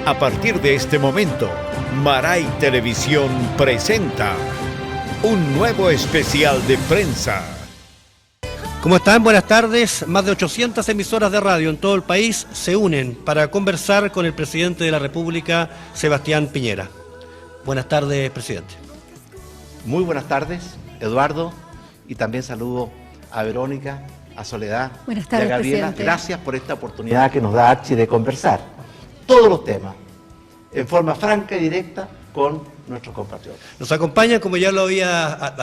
A partir de este momento, Maray Televisión presenta un nuevo especial de prensa. ¿Cómo están? Buenas tardes. Más de 800 emisoras de radio en todo el país se unen para conversar con el presidente de la República, Sebastián Piñera. Buenas tardes, presidente. Muy buenas tardes, Eduardo, y también saludo a Verónica, a Soledad, buenas tardes, y a Gabriela. presidente. Gracias por esta oportunidad que nos da Archi de conversar todos los temas en forma franca y directa con nuestros compatriotas. Nos acompaña, como ya lo había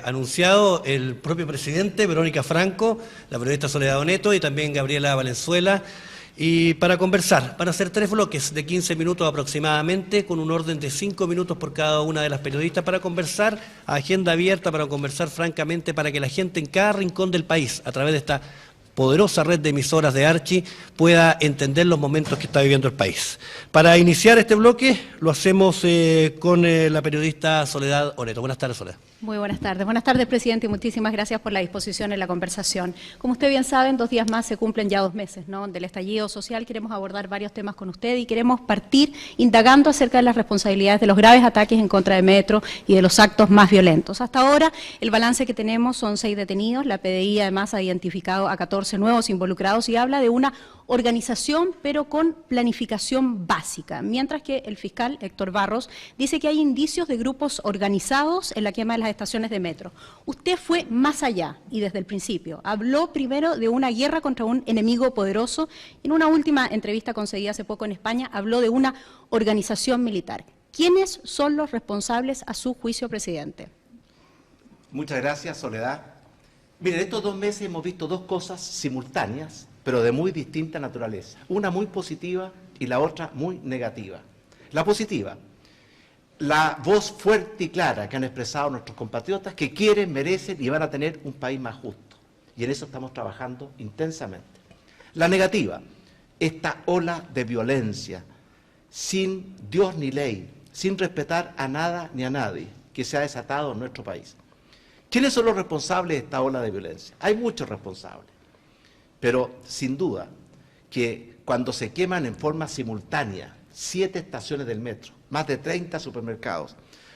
anunciado, el propio presidente, Verónica Franco, la periodista Soledad Doneto y también Gabriela Valenzuela, y para conversar, van a ser 3 bloques de 15 minutos aproximadamente, con un orden de 5 minutos por cada una de las periodistas, para conversar a agenda abierta, para conversar francamente, para que la gente en cada rincón del país, a través de esta poderosa red de emisoras de Archi, pueda entender los momentos que está viviendo el país. Para iniciar este bloque, lo hacemos con la periodista Soledad Doneto. Buenas tardes, Soledad. Muy buenas tardes, presidente, y muchísimas gracias por la disposición en la conversación. Como usted bien sabe, en 2 días más se cumplen ya 2 meses, ¿no?, del estallido social. Queremos abordar varios temas con usted y queremos partir indagando acerca de las responsabilidades de los graves ataques en contra de Metro y de los actos más violentos. Hasta ahora, el balance que tenemos son 6 detenidos. La PDI además ha identificado a 14 nuevos involucrados y habla de una organización, pero con planificación básica, mientras que el fiscal Héctor Barros dice que hay indicios de grupos organizados en la quema de las estaciones de metro. Usted fue más allá y desde el principio habló primero de una guerra contra un enemigo poderoso. En una última entrevista concedida hace poco en España habló de una organización militar. ¿Quiénes son los responsables a su juicio, presidente? Muchas gracias, Soledad. Miren, estos 2 meses hemos visto 2 cosas simultáneas, pero de muy distinta naturaleza. Una muy positiva y la otra muy negativa. La positiva, la voz fuerte y clara que han expresado nuestros compatriotas que quieren, merecen y van a tener un país más justo. Y en eso estamos trabajando intensamente. La negativa, esta ola de violencia, sin Dios ni ley, sin respetar a nada ni a nadie, que se ha desatado en nuestro país. ¿Quiénes son los responsables de esta ola de violencia? Hay muchos responsables. Pero sin duda que cuando se queman en forma simultánea 7 estaciones del metro, más de 30 supermercados,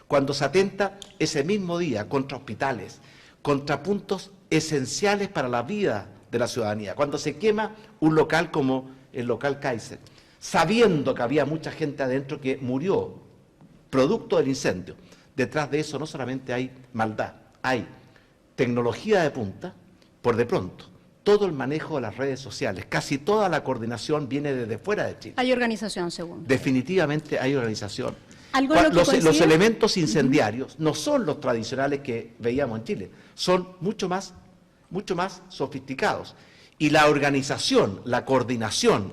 cuando se atenta ese mismo día contra hospitales, contra puntos esenciales para la vida de la ciudadanía, cuando se quema un local como el local Kaiser, sabiendo que había mucha gente adentro que murió producto del incendio, detrás de eso no solamente hay maldad, hay tecnología de punta, por de pronto. Todo el manejo de las redes sociales, casi toda la coordinación viene desde fuera de Chile. Hay organización, según. Definitivamente hay organización. Los elementos incendiarios no son los tradicionales que veíamos en Chile, son mucho más sofisticados. Y la organización, la coordinación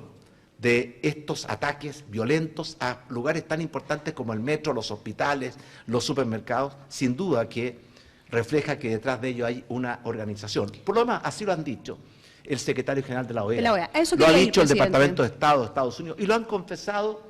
de estos ataques violentos a lugares tan importantes como el metro, los hospitales, los supermercados, sin duda que refleja que detrás de ello hay una organización. Por lo demás, así lo han dicho el secretario general de la OEA, lo ha dicho el Departamento de Estado de Estados Unidos y lo han confesado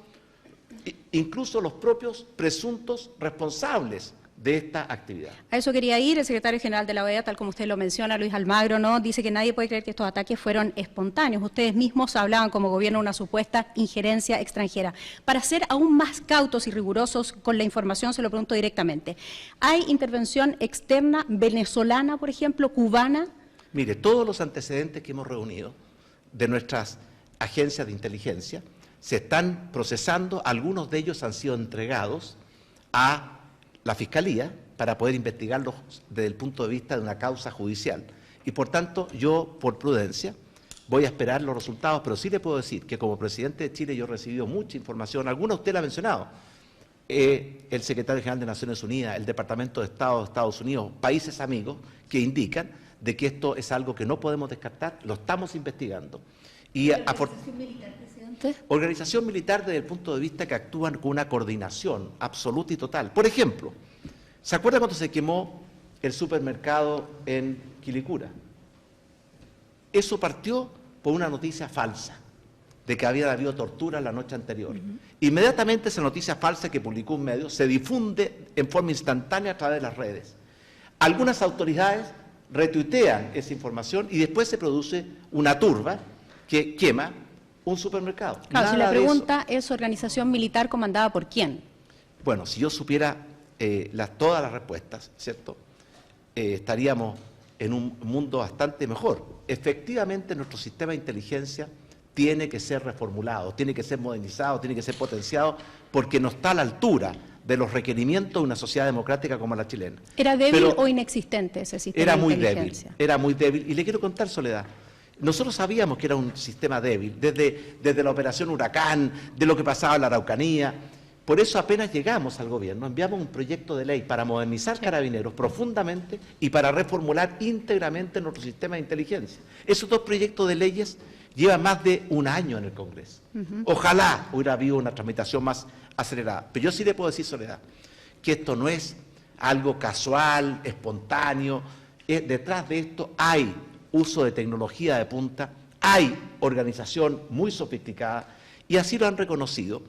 incluso los propios presuntos responsables de esta actividad. A eso quería ir. El secretario general de la OEA, tal como usted lo menciona, Luis Almagro, ¿no?, dice que nadie puede creer que estos ataques fueron espontáneos. Ustedes mismos hablaban como gobierno de una supuesta injerencia extranjera. Para ser aún más cautos y rigurosos con la información, se lo pregunto directamente. ¿Hay intervención externa venezolana, por ejemplo, cubana? Mire, todos los antecedentes que hemos reunido de nuestras agencias de inteligencia se están procesando, algunos de ellos han sido entregados a la Fiscalía para poder investigarlos desde el punto de vista de una causa judicial. Y por tanto, yo, por prudencia, voy a esperar los resultados, pero sí le puedo decir que como presidente de Chile yo he recibido mucha información, alguna usted la ha mencionado, el secretario general de Naciones Unidas, el Departamento de Estado de Estados Unidos, países amigos, que indican de que esto es algo que no podemos descartar, lo estamos investigando. Y ¿Organización militar, presidente? Organización militar desde el punto de vista que actúan con una coordinación absoluta y total. Por ejemplo, ¿se acuerda cuando se quemó el supermercado en Quilicura? Eso partió por una noticia falsa de que había habido tortura la noche anterior. Inmediatamente esa noticia falsa que publicó un medio se difunde en forma instantánea a través de las redes. Algunas autoridades retuitean esa información y después se produce una turba que quema un supermercado. Claro, si Nada la de eso. pregunta es organización militar comandada por quién. Bueno, si yo supiera todas las respuestas, ¿cierto? Estaríamos en un mundo bastante mejor. Efectivamente, nuestro sistema de inteligencia tiene que ser reformulado, tiene que ser modernizado, tiene que ser potenciado, porque no está a la altura de los requerimientos de una sociedad democrática como la chilena. ¿Era débil Pero o inexistente ese sistema era de muy débil, inteligencia? era muy débil. Y le quiero contar, Soledad, nosotros sabíamos que era un sistema débil, desde la operación Huracán, de lo que pasaba en la Araucanía. Por eso apenas llegamos al gobierno, enviamos un proyecto de ley para modernizar Carabineros profundamente y para reformular íntegramente nuestro sistema de inteligencia. Esos dos proyectos de leyes llevan más de un año en el Congreso. Ojalá hubiera habido una tramitación más acelerada. Pero yo sí le puedo decir, Soledad, que esto no es algo casual, espontáneo. Detrás de esto hay uso de tecnología de punta, hay organización muy sofisticada, y así lo han reconocido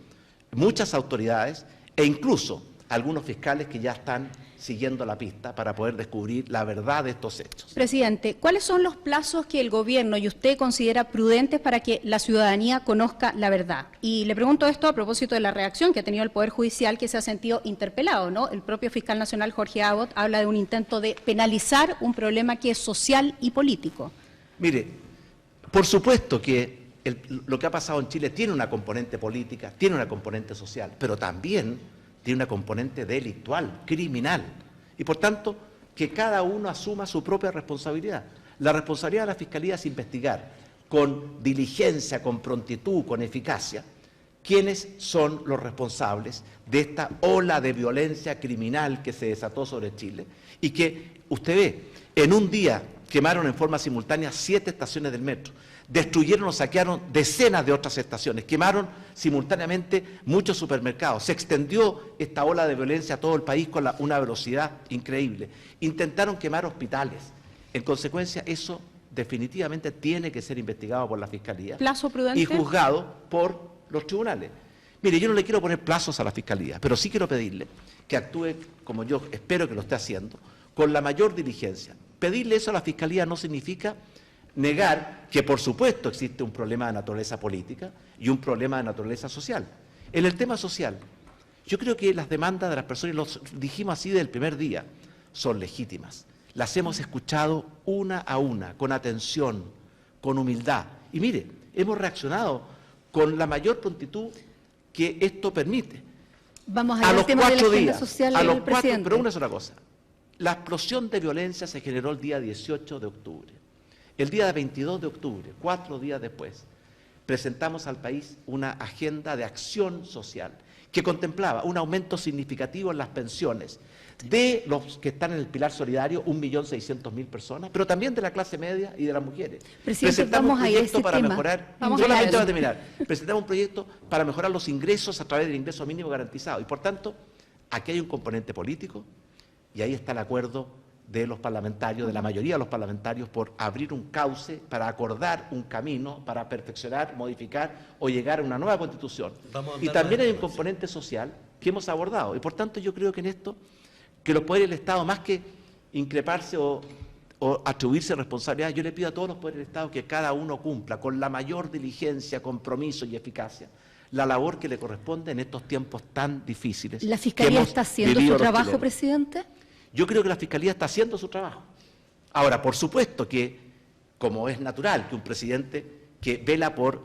muchas autoridades e incluso algunos fiscales que ya están siguiendo la pista para poder descubrir la verdad de estos hechos. Presidente, ¿cuáles son los plazos que el gobierno y usted considera prudentes para que la ciudadanía conozca la verdad? Y le pregunto esto a propósito de la reacción que ha tenido el Poder Judicial, que se ha sentido interpelado, ¿no? El propio fiscal nacional, Jorge Abbott, habla de un intento de penalizar un problema que es social y político. Mire, por supuesto que lo que ha pasado en Chile tiene una componente política, tiene una componente social, pero también tiene una componente delictual, criminal. Y por tanto, que cada uno asuma su propia responsabilidad. La responsabilidad de la Fiscalía es investigar con diligencia, con prontitud, con eficacia, quiénes son los responsables de esta ola de violencia criminal que se desató sobre Chile y que, usted ve, en un día quemaron en forma simultánea 7 estaciones del metro, destruyeron o saquearon decenas de otras estaciones, quemaron simultáneamente muchos supermercados, se extendió esta ola de violencia a todo el país con una velocidad increíble, intentaron quemar hospitales. En consecuencia, eso definitivamente tiene que ser investigado por la Fiscalía ¿Plazo prudente? y juzgado por los tribunales. Mire, yo no le quiero poner plazos a la Fiscalía, pero sí quiero pedirle que actúe, como yo espero que lo esté haciendo, con la mayor diligencia. Pedirle eso a la Fiscalía no significa negar que, por supuesto, existe un problema de naturaleza política y un problema de naturaleza social. En el tema social, yo creo que las demandas de las personas, y lo dijimos así desde el primer día, son legítimas. Las hemos escuchado una a una, con atención, con humildad. Y mire, hemos reaccionado con la mayor prontitud que esto permite. Vamos A al los tema de la 4 agenda días, social a del los 4, presidente. pero una sola cosa. La explosión de violencia se generó el día 18 de octubre. El día 22 de octubre, 4 días después, presentamos al país una agenda de acción social que contemplaba un aumento significativo en las pensiones de los que están en el pilar solidario, 1.600.000 personas, pero también de la clase media y de las mujeres. Presidente, Presentamos vamos un a proyecto ese para tema. mejorar, Vamos solamente a para terminar, presentamos un proyecto para mejorar los ingresos a través del ingreso mínimo garantizado. Y por tanto, aquí hay un componente político y ahí está el acuerdo de los parlamentarios, de la mayoría de los parlamentarios, por abrir un cauce para acordar un camino, para perfeccionar, modificar o llegar a una nueva constitución. Y también hay un componente social que hemos abordado. Y por tanto yo creo que en esto, que los poderes del Estado, más que increparse o atribuirse responsabilidad, yo le pido a todos los poderes del Estado que cada uno cumpla con la mayor diligencia, compromiso y eficacia la labor que le corresponde en estos tiempos tan difíciles. ¿La Fiscalía está haciendo su trabajo, presidente? Yo creo que la Fiscalía está haciendo su trabajo. Ahora, por supuesto que, como es natural que un presidente que vela por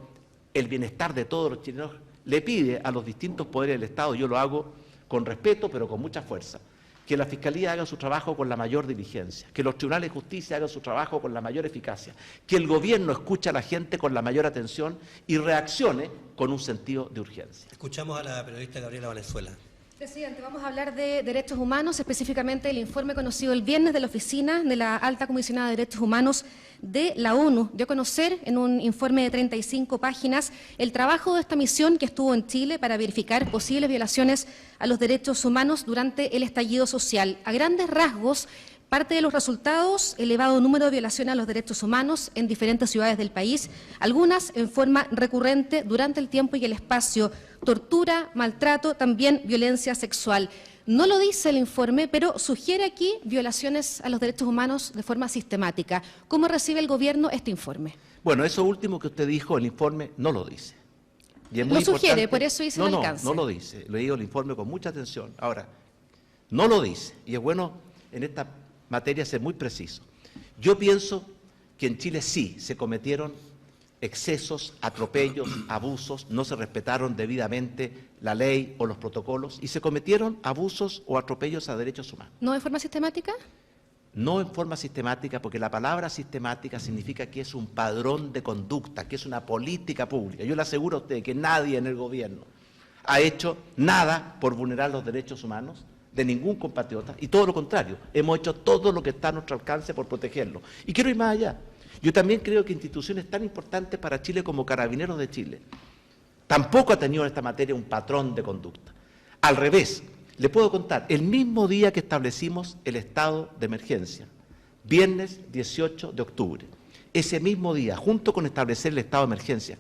el bienestar de todos los chilenos, le pide a los distintos poderes del Estado, yo lo hago con respeto, pero con mucha fuerza, que la Fiscalía haga su trabajo con la mayor diligencia, que los tribunales de justicia hagan su trabajo con la mayor eficacia, que el gobierno escuche a la gente con la mayor atención y reaccione con un sentido de urgencia. Escuchamos a la periodista Gabriela Valenzuela. Presidente, vamos a hablar de derechos humanos, específicamente el informe conocido el viernes de la Oficina de la Alta Comisionada de Derechos Humanos de la ONU. Dio a conocer en un informe de 35 páginas el trabajo de esta misión que estuvo en Chile para verificar posibles violaciones a los derechos humanos durante el estallido social. A grandes rasgos, parte de los resultados, elevado número de violaciones a los derechos humanos en diferentes ciudades del país, algunas en forma recurrente durante el tiempo y el espacio, tortura, maltrato, también violencia sexual. No lo dice el informe, pero sugiere aquí violaciones a los derechos humanos de forma sistemática. ¿Cómo recibe el gobierno este informe? Bueno, eso último que usted dijo, el informe no lo dice. Y es Lo muy sugiere, importante. por eso hice el alcance. No lo dice. Leí el informe con mucha atención. Ahora, no lo dice. Y es bueno en esta materia ser muy preciso. Yo pienso que en Chile sí se cometieron excesos, atropellos, abusos, no se respetaron debidamente la ley o los protocolos y se cometieron abusos o atropellos a derechos humanos. ¿No de forma sistemática? No en forma sistemática, porque la palabra sistemática significa que es un padrón de conducta, que es una política pública. Yo le aseguro a usted que nadie en el gobierno ha hecho nada por vulnerar los derechos humanos de ningún compatriota, y todo lo contrario, hemos hecho todo lo que está a nuestro alcance por protegerlo. Y quiero ir más allá. Yo también creo que instituciones tan importantes para Chile como Carabineros de Chile tampoco ha tenido en esta materia un patrón de conducta. Al revés, le puedo contar, el mismo día que establecimos el estado de emergencia, viernes 18 de octubre, ese mismo día, junto con establecer el estado de emergencia,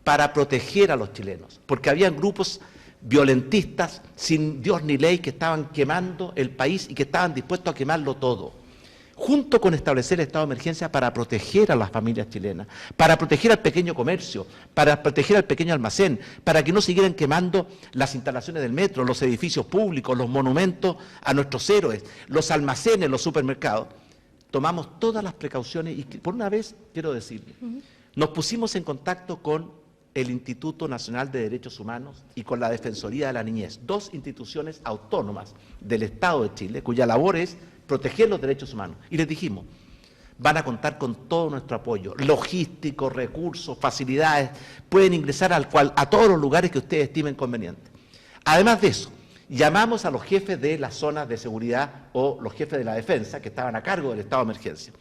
para proteger a los chilenos, porque habían grupos violentistas sin Dios ni ley que estaban quemando el país y que estaban dispuestos a quemarlo todo, junto con establecer el estado de emergencia para proteger a las familias chilenas, para proteger al pequeño comercio, para proteger al pequeño almacén, para que no siguieran quemando las instalaciones del metro, los edificios públicos, los monumentos a nuestros héroes, los almacenes, los supermercados. Tomamos todas las precauciones y por una vez, quiero decirle, nos pusimos en contacto con el Instituto Nacional de Derechos Humanos y con la Defensoría de la Niñez, dos instituciones autónomas del Estado de Chile, cuya labor es proteger los derechos humanos. Y les dijimos, van a contar con todo nuestro apoyo, logístico, recursos, facilidades, pueden ingresar a todos los lugares que ustedes estimen convenientes. Además de eso, llamamos a los jefes de las zonas de seguridad o los jefes de la defensa que estaban a cargo del estado de emergencia.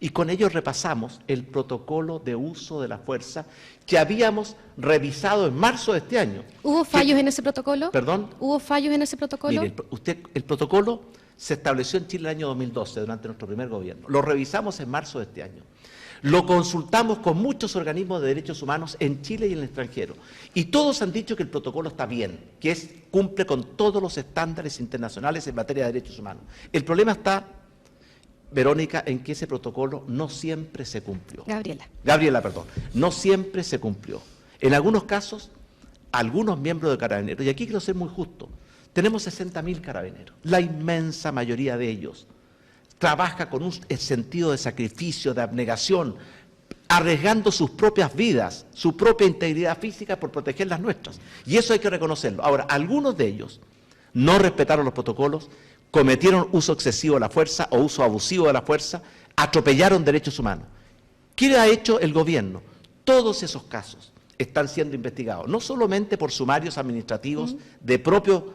Y con ellos repasamos el protocolo de uso de la fuerza que habíamos revisado en marzo de este año. ¿Hubo fallos en ese protocolo? ¿Perdón? ¿Hubo fallos en ese protocolo? Mire, el protocolo se estableció en Chile el año 2012, durante nuestro primer gobierno. Lo revisamos en marzo de este año. Lo consultamos con muchos organismos de derechos humanos en Chile y en el extranjero. Y todos han dicho que el protocolo está bien, que cumple con todos los estándares internacionales en materia de derechos humanos. El problema está, Verónica, en que ese protocolo no siempre se cumplió. Gabriela, perdón. No siempre se cumplió. En algunos casos, algunos miembros de Carabineros, y aquí quiero ser muy justo, tenemos 60.000 carabineros. La inmensa mayoría de ellos trabaja con un sentido de sacrificio, de abnegación, arriesgando sus propias vidas, su propia integridad física por proteger las nuestras. Y eso hay que reconocerlo. Ahora, algunos de ellos no respetaron los protocolos, cometieron uso excesivo de la fuerza o uso abusivo de la fuerza, atropellaron derechos humanos. ¿Qué ha hecho el gobierno? Todos esos casos están siendo investigados, no solamente por sumarios administrativos del propio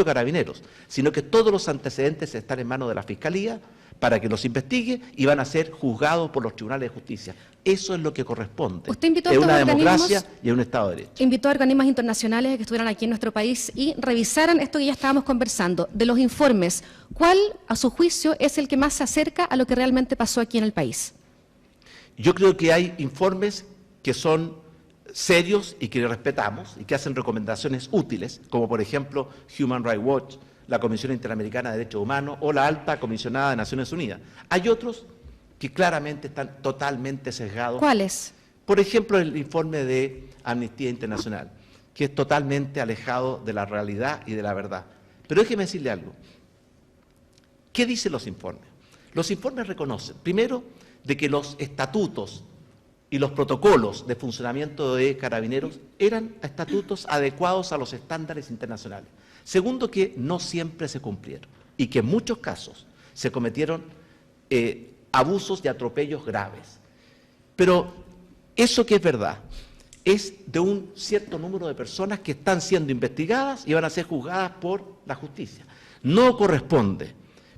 Carabineros, sino que todos los antecedentes están en manos de la Fiscalía para que los investigue y van a ser juzgados por los tribunales de justicia. Eso es lo que corresponde. ¿Usted invitó a en estos una democracia organismos? y en un Estado de Derecho. Invitó a organismos internacionales a que estuvieran aquí en nuestro país y revisaran esto que ya estábamos conversando. De los informes, ¿cuál, a su juicio, es el que más se acerca a lo que realmente pasó aquí en el país? Yo creo que hay informes que son serios y que respetamos y que hacen recomendaciones útiles, como por ejemplo Human Rights Watch, la Comisión Interamericana de Derechos Humanos o la Alta Comisionada de Naciones Unidas. Hay otros que claramente están totalmente sesgados. ¿Cuáles? Por ejemplo, el informe de Amnistía Internacional, que es totalmente alejado de la realidad y de la verdad. Pero déjeme decirle algo. ¿Qué dicen los informes? Los informes reconocen, primero, de que los estatutos y los protocolos de funcionamiento de Carabineros eran estatutos adecuados a los estándares internacionales. Segundo, que no siempre se cumplieron y que en muchos casos se cometieron abusos y atropellos graves. Pero eso que es verdad es de un cierto número de personas que están siendo investigadas y van a ser juzgadas por la justicia. No corresponde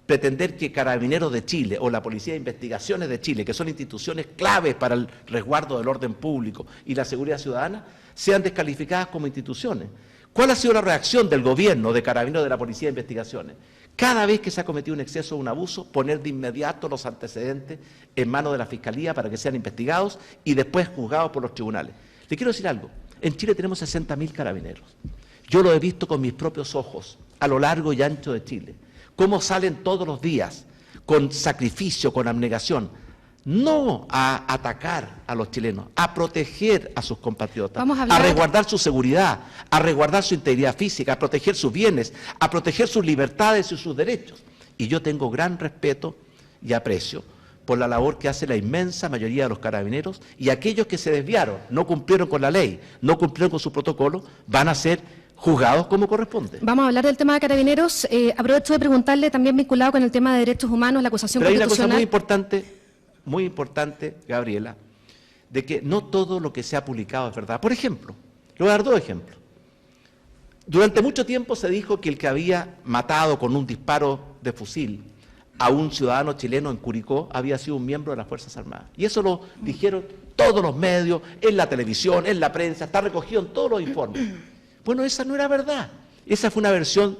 pretender que Carabineros de Chile o la Policía de Investigaciones de Chile, que son instituciones claves para el resguardo del orden público y la seguridad ciudadana, sean descalificadas como instituciones. ¿Cuál ha sido la reacción del gobierno, de Carabineros, de la Policía de Investigaciones? Cada vez que se ha cometido un exceso o un abuso, poner de inmediato los antecedentes en manos de la Fiscalía para que sean investigados y después juzgados por los tribunales. Le quiero decir algo, en Chile tenemos 60.000 carabineros. Yo lo he visto con mis propios ojos, a lo largo y ancho de Chile, cómo salen todos los días, con sacrificio, con abnegación, no a atacar a los chilenos, a proteger a sus compatriotas, Vamos a a hablar... resguardar su seguridad, a resguardar su integridad física, a proteger sus bienes, a proteger sus libertades y sus derechos. Y yo tengo gran respeto y aprecio por la labor que hace la inmensa mayoría de los carabineros, y aquellos que se desviaron, no cumplieron con la ley, no cumplieron con su protocolo, van a ser juzgados como corresponde. Vamos a hablar del tema de Carabineros. Aprovecho de preguntarle, también vinculado con el tema de derechos humanos, la acusación Pero hay una cosa constitucional... muy importante, Gabriela, de que no todo lo que se ha publicado es verdad. Por ejemplo, le voy a dar dos ejemplos. Durante mucho tiempo se dijo que el que había matado con un disparo de fusil a un ciudadano chileno en Curicó había sido un miembro de las Fuerzas Armadas. Y eso lo dijeron todos los medios, en la televisión, en la prensa, está recogido en todos los informes. Bueno, esa no era verdad. Esa fue una versión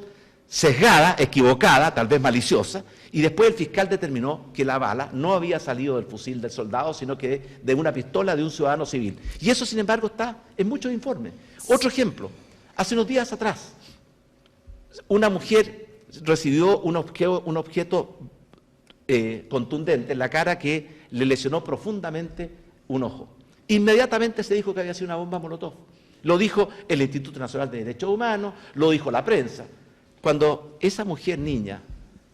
sesgada, equivocada, tal vez maliciosa, y después el fiscal determinó que la bala no había salido del fusil del soldado, sino que de una pistola de un ciudadano civil. Y eso, sin embargo, está en muchos informes. Otro ejemplo, hace unos días atrás, una mujer recibió un objeto contundente en la cara que le lesionó profundamente un ojo. Inmediatamente se dijo que había sido una bomba Molotov. Lo dijo el Instituto Nacional de Derechos Humanos, lo dijo la prensa. Cuando esa mujer niña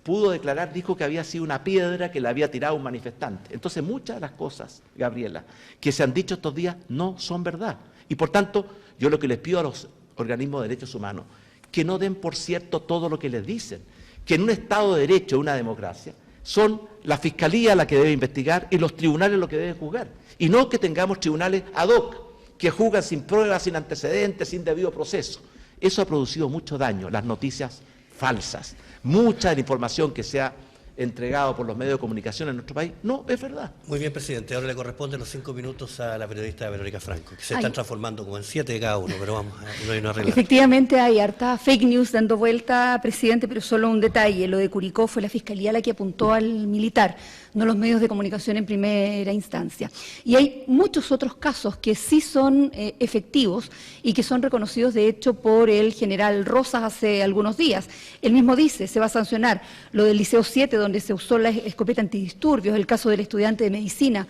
pudo declarar, dijo que había sido una piedra que le había tirado un manifestante. Entonces muchas de las cosas, Gabriela, que se han dicho estos días no son verdad. Y por tanto, yo lo que les pido a los organismos de derechos humanos, que no den por cierto todo lo que les dicen, que en un Estado de Derecho, una democracia, son la Fiscalía la que debe investigar y los tribunales los que deben juzgar. Y no que tengamos tribunales ad hoc, que juzgan sin pruebas, sin antecedentes, sin debido proceso. Eso ha producido mucho daño, las noticias falsas. Mucha de la información que se ha entregado por los medios de comunicación en nuestro país no es verdad. Muy bien, presidente. Ahora le corresponden los 5 minutos a la periodista Verónica Franco, que se están transformando como en 7 de cada uno, pero vamos, no hay una regla. Efectivamente hay harta fake news dando vuelta, presidente, pero solo un detalle. Lo de Curicó fue la Fiscalía la que apuntó al militar, no los medios de comunicación en primera instancia. Y hay muchos otros casos que sí son efectivos y que son reconocidos, de hecho, por el general Rosas hace algunos días. Él mismo dice, se va a sancionar lo del Liceo 7, donde se usó la escopeta antidisturbios, el caso del estudiante de medicina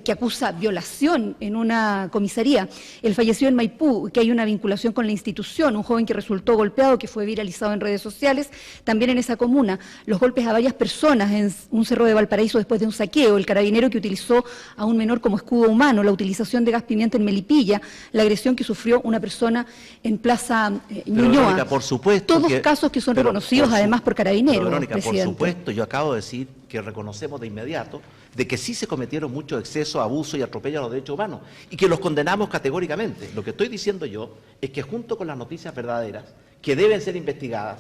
que acusa violación en una comisaría, el fallecido en Maipú, que hay una vinculación con la institución, un joven que resultó golpeado, que fue viralizado en redes sociales, también en esa comuna, los golpes a varias personas en un cerro de Valparaíso después de un saqueo, el carabinero que utilizó a un menor como escudo humano, la utilización de gas pimienta en Melipilla, la agresión que sufrió una persona en Plaza Ñuñoa. Verónica, por supuesto todos casos que son reconocidos además por Carabineros, Verónica, presidente. por supuesto, yo acabo de decir que reconocemos de inmediato de que sí se cometieron muchos excesos, abusos y atropellos a los derechos humanos y que los condenamos categóricamente. Lo que estoy diciendo yo es que junto con las noticias verdaderas, que deben ser investigadas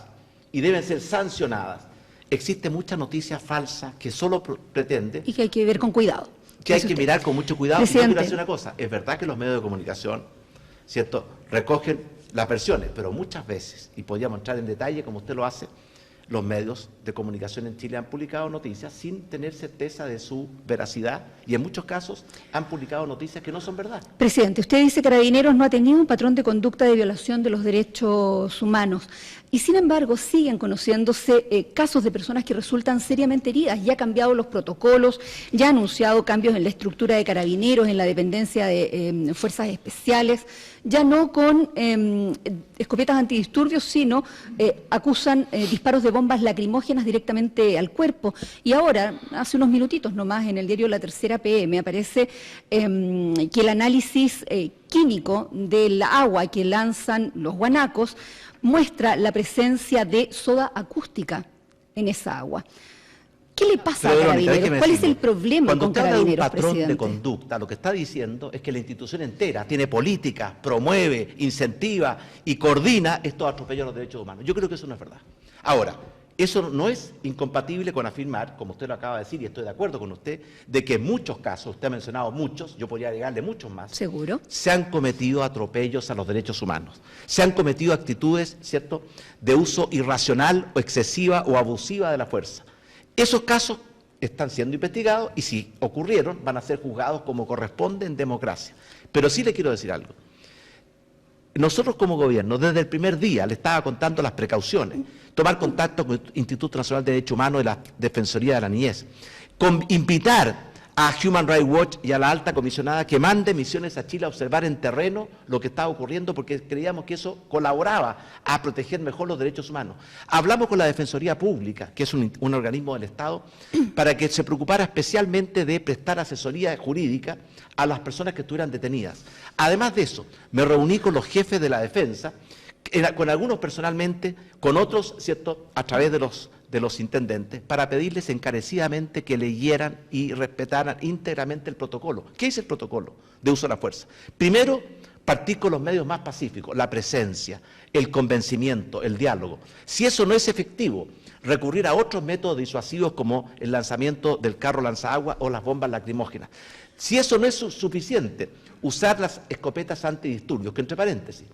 y deben ser sancionadas, existe mucha noticia falsa que solo pretende... Y que hay que ver con cuidado. Que hay que mirar con mucho cuidado. Presidente. Y yo quiero decir una cosa, es verdad que los medios de comunicación, ¿cierto?, recogen las versiones, pero muchas veces, y podríamos entrar en detalle como usted lo hace, los medios de comunicación en Chile han publicado noticias sin tener certeza de su veracidad y en muchos casos han publicado noticias que no son verdad. Presidente, usted dice que Carabineros no ha tenido un patrón de conducta de violación de los derechos humanos y sin embargo siguen conociéndose casos de personas que resultan seriamente heridas. Ya ha cambiado los protocolos, ya ha anunciado cambios en la estructura de Carabineros, en la dependencia de fuerzas especiales, ya no con escopetas antidisturbios, sino acusan disparos de bombas lacrimógenas directamente al cuerpo. Y ahora, hace unos minutitos nomás, en el diario La Tercera PM, aparece que el análisis químico del agua que lanzan los guanacos muestra la presencia de soda acústica en esa agua. ¿Qué le pasa a Carabineros? ¿Cuál es el problema con Carabineros, Cuando usted habla de un patrón de presidente? conducta, lo que está diciendo es que la institución entera tiene política, promueve, incentiva y coordina estos atropellos a los derechos humanos. Yo creo que eso no es verdad. Ahora, eso no es incompatible con afirmar, como usted lo acaba de decir, y estoy de acuerdo con usted, de que en muchos casos, usted ha mencionado muchos, yo podría agregarle muchos más, ¿Seguro? se han cometido atropellos a los derechos humanos, se han cometido actitudes, ¿cierto?, de uso irracional o excesiva o abusiva de la fuerza. Esos casos están siendo investigados y si ocurrieron van a ser juzgados como corresponde en democracia. Pero sí le quiero decir algo. Nosotros como gobierno, desde el primer día, le estaba contando las precauciones, tomar contacto con el Instituto Nacional de Derechos Humanos y la Defensoría de la Niñez, invitar a Human Rights Watch y a la alta comisionada que mande misiones a Chile a observar en terreno lo que estaba ocurriendo, porque creíamos que eso colaboraba a proteger mejor los derechos humanos. Hablamos con la Defensoría Pública, que es un organismo del Estado, para que se preocupara especialmente de prestar asesoría jurídica a las personas que estuvieran detenidas. Además de eso, me reuní con los jefes de la defensa, con algunos personalmente, con otros, ¿cierto?, a través de los intendentes, para pedirles encarecidamente que leyeran y respetaran íntegramente el protocolo. ¿Qué es el protocolo de uso de la fuerza? Primero, partir con los medios más pacíficos, la presencia, el convencimiento, el diálogo. Si eso no es efectivo, recurrir a otros métodos disuasivos como el lanzamiento del carro lanzaagua o las bombas lacrimógenas. Si eso no es suficiente, usar las escopetas antidisturbios, que entre paréntesis,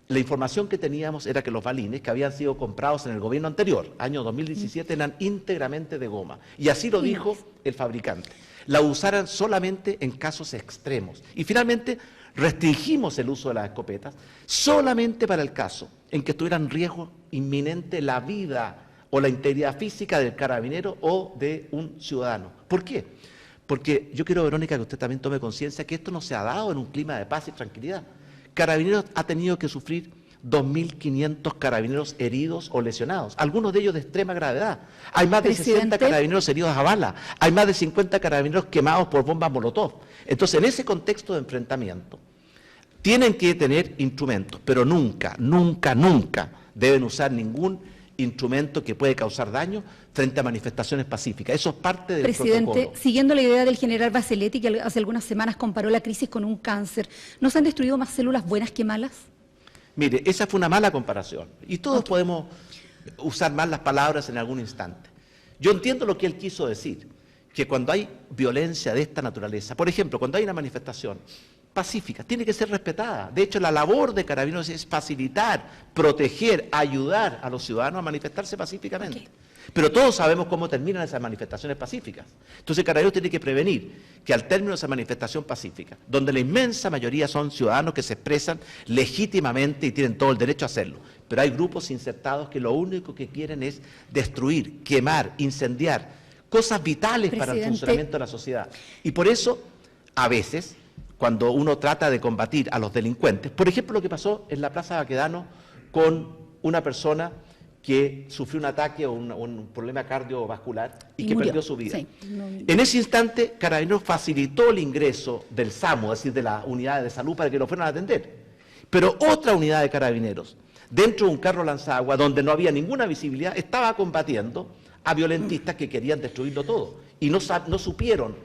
la información que teníamos era que los balines que habían sido comprados en el gobierno anterior, año 2017, eran íntegramente de goma. Y así lo dijo el fabricante. La usaran solamente en casos extremos. Y finalmente restringimos el uso de las escopetas solamente para el caso en que estuviera en riesgo inminente la vida o la integridad física del carabinero o de un ciudadano. ¿Por qué? Porque yo quiero, Verónica, que usted también tome conciencia que esto no se ha dado en un clima de paz y tranquilidad. Carabineros ha tenido que sufrir 2.500 carabineros heridos o lesionados, algunos de ellos de extrema gravedad. Hay más de 60 carabineros heridos a bala, hay más de 50 carabineros quemados por bombas Molotov. Entonces, en ese contexto de enfrentamiento, tienen que tener instrumentos, pero nunca, nunca, nunca deben usar ningún instrumento que puede causar daño frente a manifestaciones pacíficas. Eso es parte del protocolo. Presidente, siguiendo la idea del general Bachelet, que hace algunas semanas comparó la crisis con un cáncer, ¿no se han destruido más células buenas que malas? Mire, esa fue una mala comparación. Y todos podemos usar mal las palabras en algún instante. Yo entiendo lo que él quiso decir, que cuando hay violencia de esta naturaleza, por ejemplo, cuando hay una manifestación pacífica, tiene que ser respetada. De hecho, la labor de Carabineros es facilitar, proteger, ayudar a los ciudadanos a manifestarse pacíficamente. Okay. Pero todos sabemos cómo terminan esas manifestaciones pacíficas. Entonces, Carabineros tiene que prevenir que al término de esa manifestación pacífica, donde la inmensa mayoría son ciudadanos que se expresan legítimamente y tienen todo el derecho a hacerlo, pero hay grupos insertados que lo único que quieren es destruir, quemar, incendiar, cosas vitales para el funcionamiento de la sociedad. Y por eso, a veces, cuando uno trata de combatir a los delincuentes, por ejemplo lo que pasó en la Plaza Baquedano con una persona que sufrió un ataque o un problema cardiovascular y que perdió su vida. Sí. En ese instante, Carabineros facilitó el ingreso del SAMU, es decir, de las unidades de salud, para que lo fueran a atender. Pero otra unidad de Carabineros, dentro de un carro lanzagua, donde no había ninguna visibilidad, estaba combatiendo a violentistas que querían destruirlo todo. Y no supieron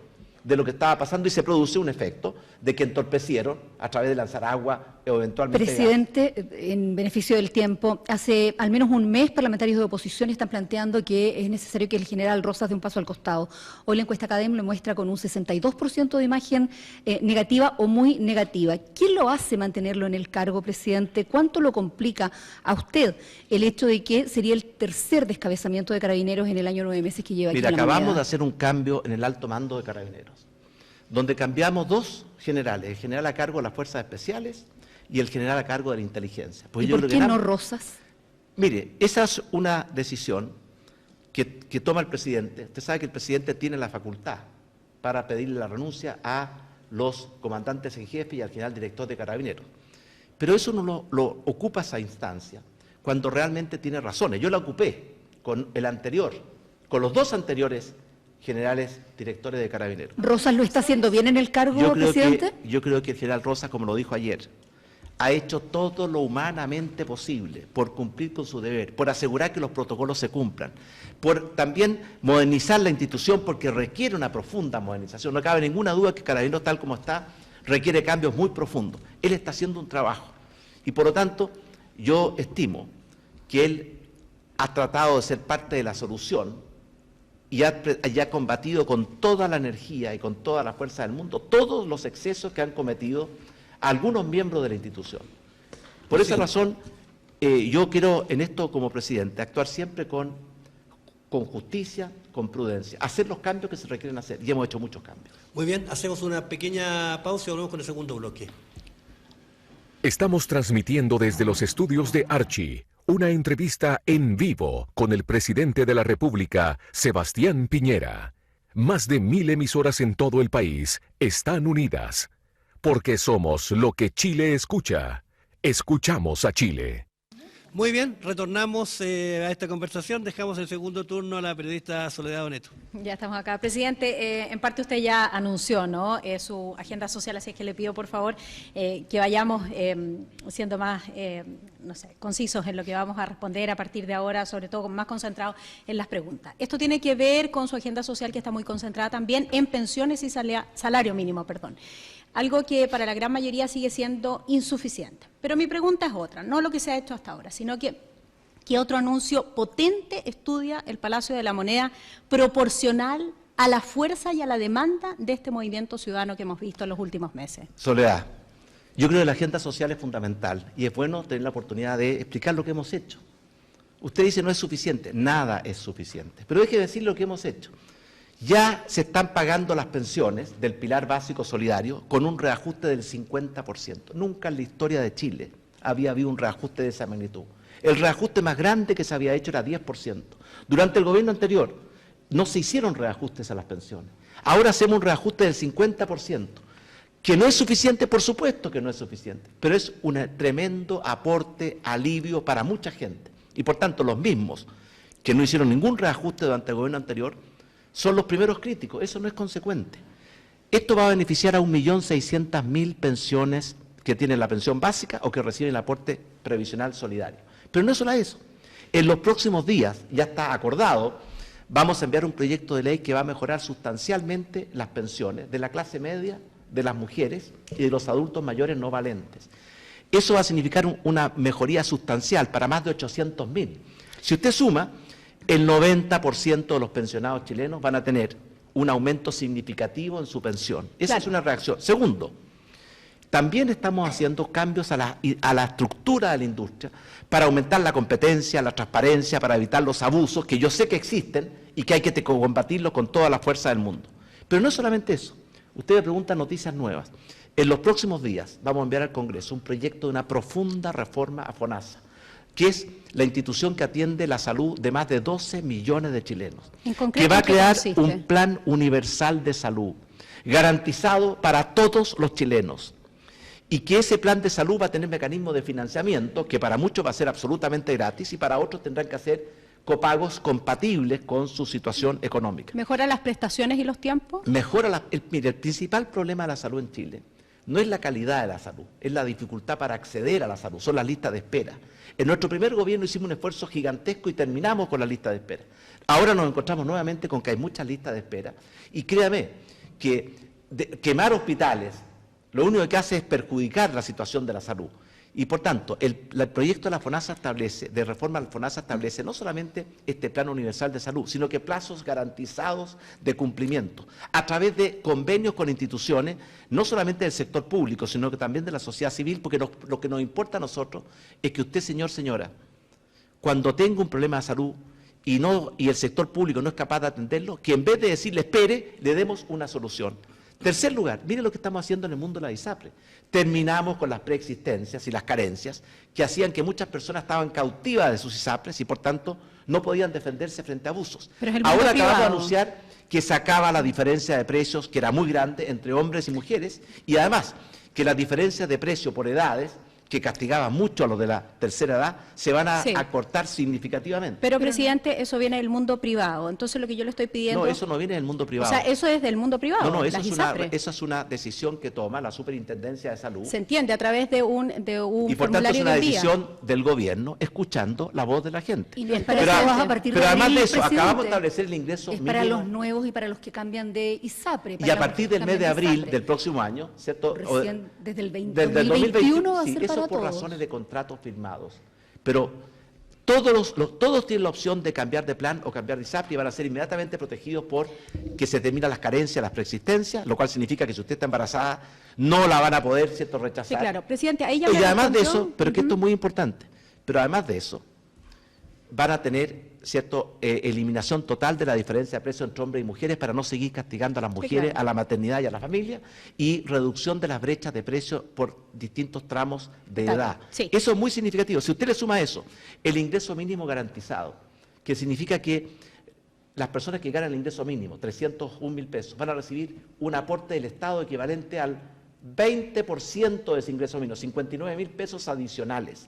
de lo que estaba pasando y se produce un efecto de que entorpecieron a través de lanzar agua o eventualmente Presidente, gas. En beneficio del tiempo, hace al menos un mes parlamentarios de oposición están planteando que es necesario que el general Rosas dé un paso al costado. Hoy la encuesta Academ le muestra con un 62% de imagen negativa o muy negativa. ¿Quién lo hace mantenerlo en el cargo, presidente? ¿Cuánto lo complica a usted el hecho de que sería el tercer descabezamiento de Carabineros en el año 9 meses que lleva aquí? Mira, acabamos de hacer un cambio en el alto mando de Carabineros, donde cambiamos dos generales, el general a cargo de las fuerzas especiales y el general a cargo de la inteligencia. Pues ¿y por qué no Rosas? Mire, esa es una decisión que toma el presidente. Usted sabe que el presidente tiene la facultad para pedirle la renuncia a los comandantes en jefe y al general director de Carabineros. Pero eso no lo ocupa esa instancia cuando realmente tiene razones. Yo la ocupé con el anterior, con los dos anteriores generales directores de Carabineros. ¿Rosas lo está haciendo bien en el cargo, presidente? Yo creo que el general Rosas, como lo dijo ayer, ha hecho todo lo humanamente posible por cumplir con su deber, por asegurar que los protocolos se cumplan, por también modernizar la institución, porque requiere una profunda modernización. No cabe ninguna duda que Carabineros, tal como está, requiere cambios muy profundos. Él está haciendo un trabajo y, por lo tanto, yo estimo que él ha tratado de ser parte de la solución y ha combatido con toda la energía y con toda la fuerza del mundo todos los excesos que han cometido algunos miembros de la institución. Por esa razón, yo quiero en esto como presidente actuar siempre con justicia, con prudencia, hacer los cambios que se requieren hacer, y hemos hecho muchos cambios. Muy bien, hacemos una pequeña pausa y volvemos con el segundo bloque. Estamos transmitiendo desde los estudios de Archie una entrevista en vivo con el presidente de la República, Sebastián Piñera. Más de 1000 emisoras en todo el país están unidas. Porque somos lo que Chile escucha. Escuchamos a Chile. Muy bien, retornamos a esta conversación. Dejamos el segundo turno a la periodista Soledad Doneto. Ya estamos acá. Presidente, en parte usted ya anunció, ¿no?, su agenda social, así es que le pido, por favor, que vayamos siendo más, no sé, concisos en lo que vamos a responder a partir de ahora, sobre todo más concentrados en las preguntas. Esto tiene que ver con su agenda social, que está muy concentrada también en pensiones y salario mínimo, perdón. Algo que para la gran mayoría sigue siendo insuficiente. Pero mi pregunta es otra, no lo que se ha hecho hasta ahora, sino que ¿qué otro anuncio potente estudia el Palacio de la Moneda proporcional a la fuerza y a la demanda de este movimiento ciudadano que hemos visto en los últimos meses? Soledad, yo creo que la agenda social es fundamental y es bueno tener la oportunidad de explicar lo que hemos hecho. Usted dice no es suficiente, nada es suficiente, pero hay que decir lo que hemos hecho. Ya se están pagando las pensiones del Pilar Básico Solidario con un reajuste del 50%. Nunca en la historia de Chile había habido un reajuste de esa magnitud. El reajuste más grande que se había hecho era 10%. Durante el gobierno anterior no se hicieron reajustes a las pensiones. Ahora hacemos un reajuste del 50%, que no es suficiente, por supuesto que no es suficiente, pero es un tremendo aporte, alivio para mucha gente. Y por tanto los mismos que no hicieron ningún reajuste durante el gobierno anterior son los primeros críticos. Eso no es consecuente. Esto va a beneficiar a 1.600.000 pensiones que tienen la pensión básica o que reciben el aporte previsional solidario. Pero no es solo eso. En los próximos días, ya está acordado, vamos a enviar un proyecto de ley que va a mejorar sustancialmente las pensiones de la clase media, de las mujeres y de los adultos mayores no valentes. Eso va a significar una mejoría sustancial para más de 800.000. Si usted suma, el 90% de los pensionados chilenos van a tener un aumento significativo en su pensión. Esa es una reacción. Segundo, también estamos haciendo cambios a la estructura de la industria para aumentar la competencia, la transparencia, para evitar los abusos que yo sé que existen y que hay que combatirlos con toda la fuerza del mundo. Pero no es solamente eso. Usted me pregunta noticias nuevas. En los próximos días vamos a enviar al Congreso un proyecto de una profunda reforma a FONASA, que es la institución que atiende la salud de más de 12 millones de chilenos, que va a crear un plan universal de salud, garantizado para todos los chilenos, y que ese plan de salud va a tener mecanismos de financiamiento, que para muchos va a ser absolutamente gratis, y para otros tendrán que hacer copagos compatibles con su situación económica. ¿Mejora las prestaciones y los tiempos? Mejora mire, el principal problema de la salud en Chile no es la calidad de la salud, es la dificultad para acceder a la salud, son las listas de espera. En nuestro primer gobierno hicimos un esfuerzo gigantesco y terminamos con la lista de espera. Ahora nos encontramos nuevamente con que hay muchas listas de espera y créame que quemar hospitales lo único que hace es perjudicar la situación de la salud. Y por tanto, el proyecto de la FONASA de reforma de la FONASA establece no solamente este plan universal de salud, sino que plazos garantizados de cumplimiento, a través de convenios con instituciones, no solamente del sector público, sino que también de la sociedad civil, porque lo que nos importa a nosotros es que usted, señor, señora, cuando tenga un problema de salud y el sector público no es capaz de atenderlo, que en vez de decirle espere, le demos una solución. Tercer lugar, mire lo que estamos haciendo en el mundo de la ISAPRE. Terminamos con las preexistencias y las carencias que hacían que muchas personas estaban cautivas de sus ISAPRES y por tanto no podían defenderse frente a abusos. Ahora acabamos de anunciar que se acaba la diferencia de precios, que era muy grande, entre hombres y mujeres, y además que las diferencias de precio por edades, que castigaban mucho a los de la tercera edad, se van a acortar significativamente. Pero, presidente, eso viene del mundo privado. Entonces, lo que yo le estoy pidiendo... No, eso no viene del mundo privado. O sea, eso es del mundo privado. No, eso es una decisión que toma la Superintendencia de Salud. Se entiende, a través de un y por tanto es una decisión del gobierno, escuchando la voz de la gente. Y pero además de eso, acabamos de establecer el ingreso mínimo. Para los nuevos y para los que cambian de ISAPRE. Y a partir del mes de abril del próximo año, ¿cierto? Recién, desde el 2021 va a ser para por razones de contratos firmados. Pero todos tienen la opción de cambiar de plan o cambiar de ISAPRE y van a ser inmediatamente protegidos por que se terminan las carencias, las preexistencias, lo cual significa que si usted está embarazada no la van a poder, ¿cierto?, rechazar. Sí, claro. Presidente, ahí ya y además de eso, pero que esto es muy importante, pero además de eso, van a tener, ¿cierto?, eliminación total de la diferencia de precio entre hombres y mujeres para no seguir castigando a las mujeres, a la maternidad y a la familia, y reducción de las brechas de precio por distintos tramos de edad. Sí. Eso es muy significativo. Si usted le suma a eso el ingreso mínimo garantizado, que significa que las personas que ganan el ingreso mínimo, 301.000 pesos, van a recibir un aporte del Estado equivalente al 20% de ese ingreso mínimo, 59.000 pesos adicionales.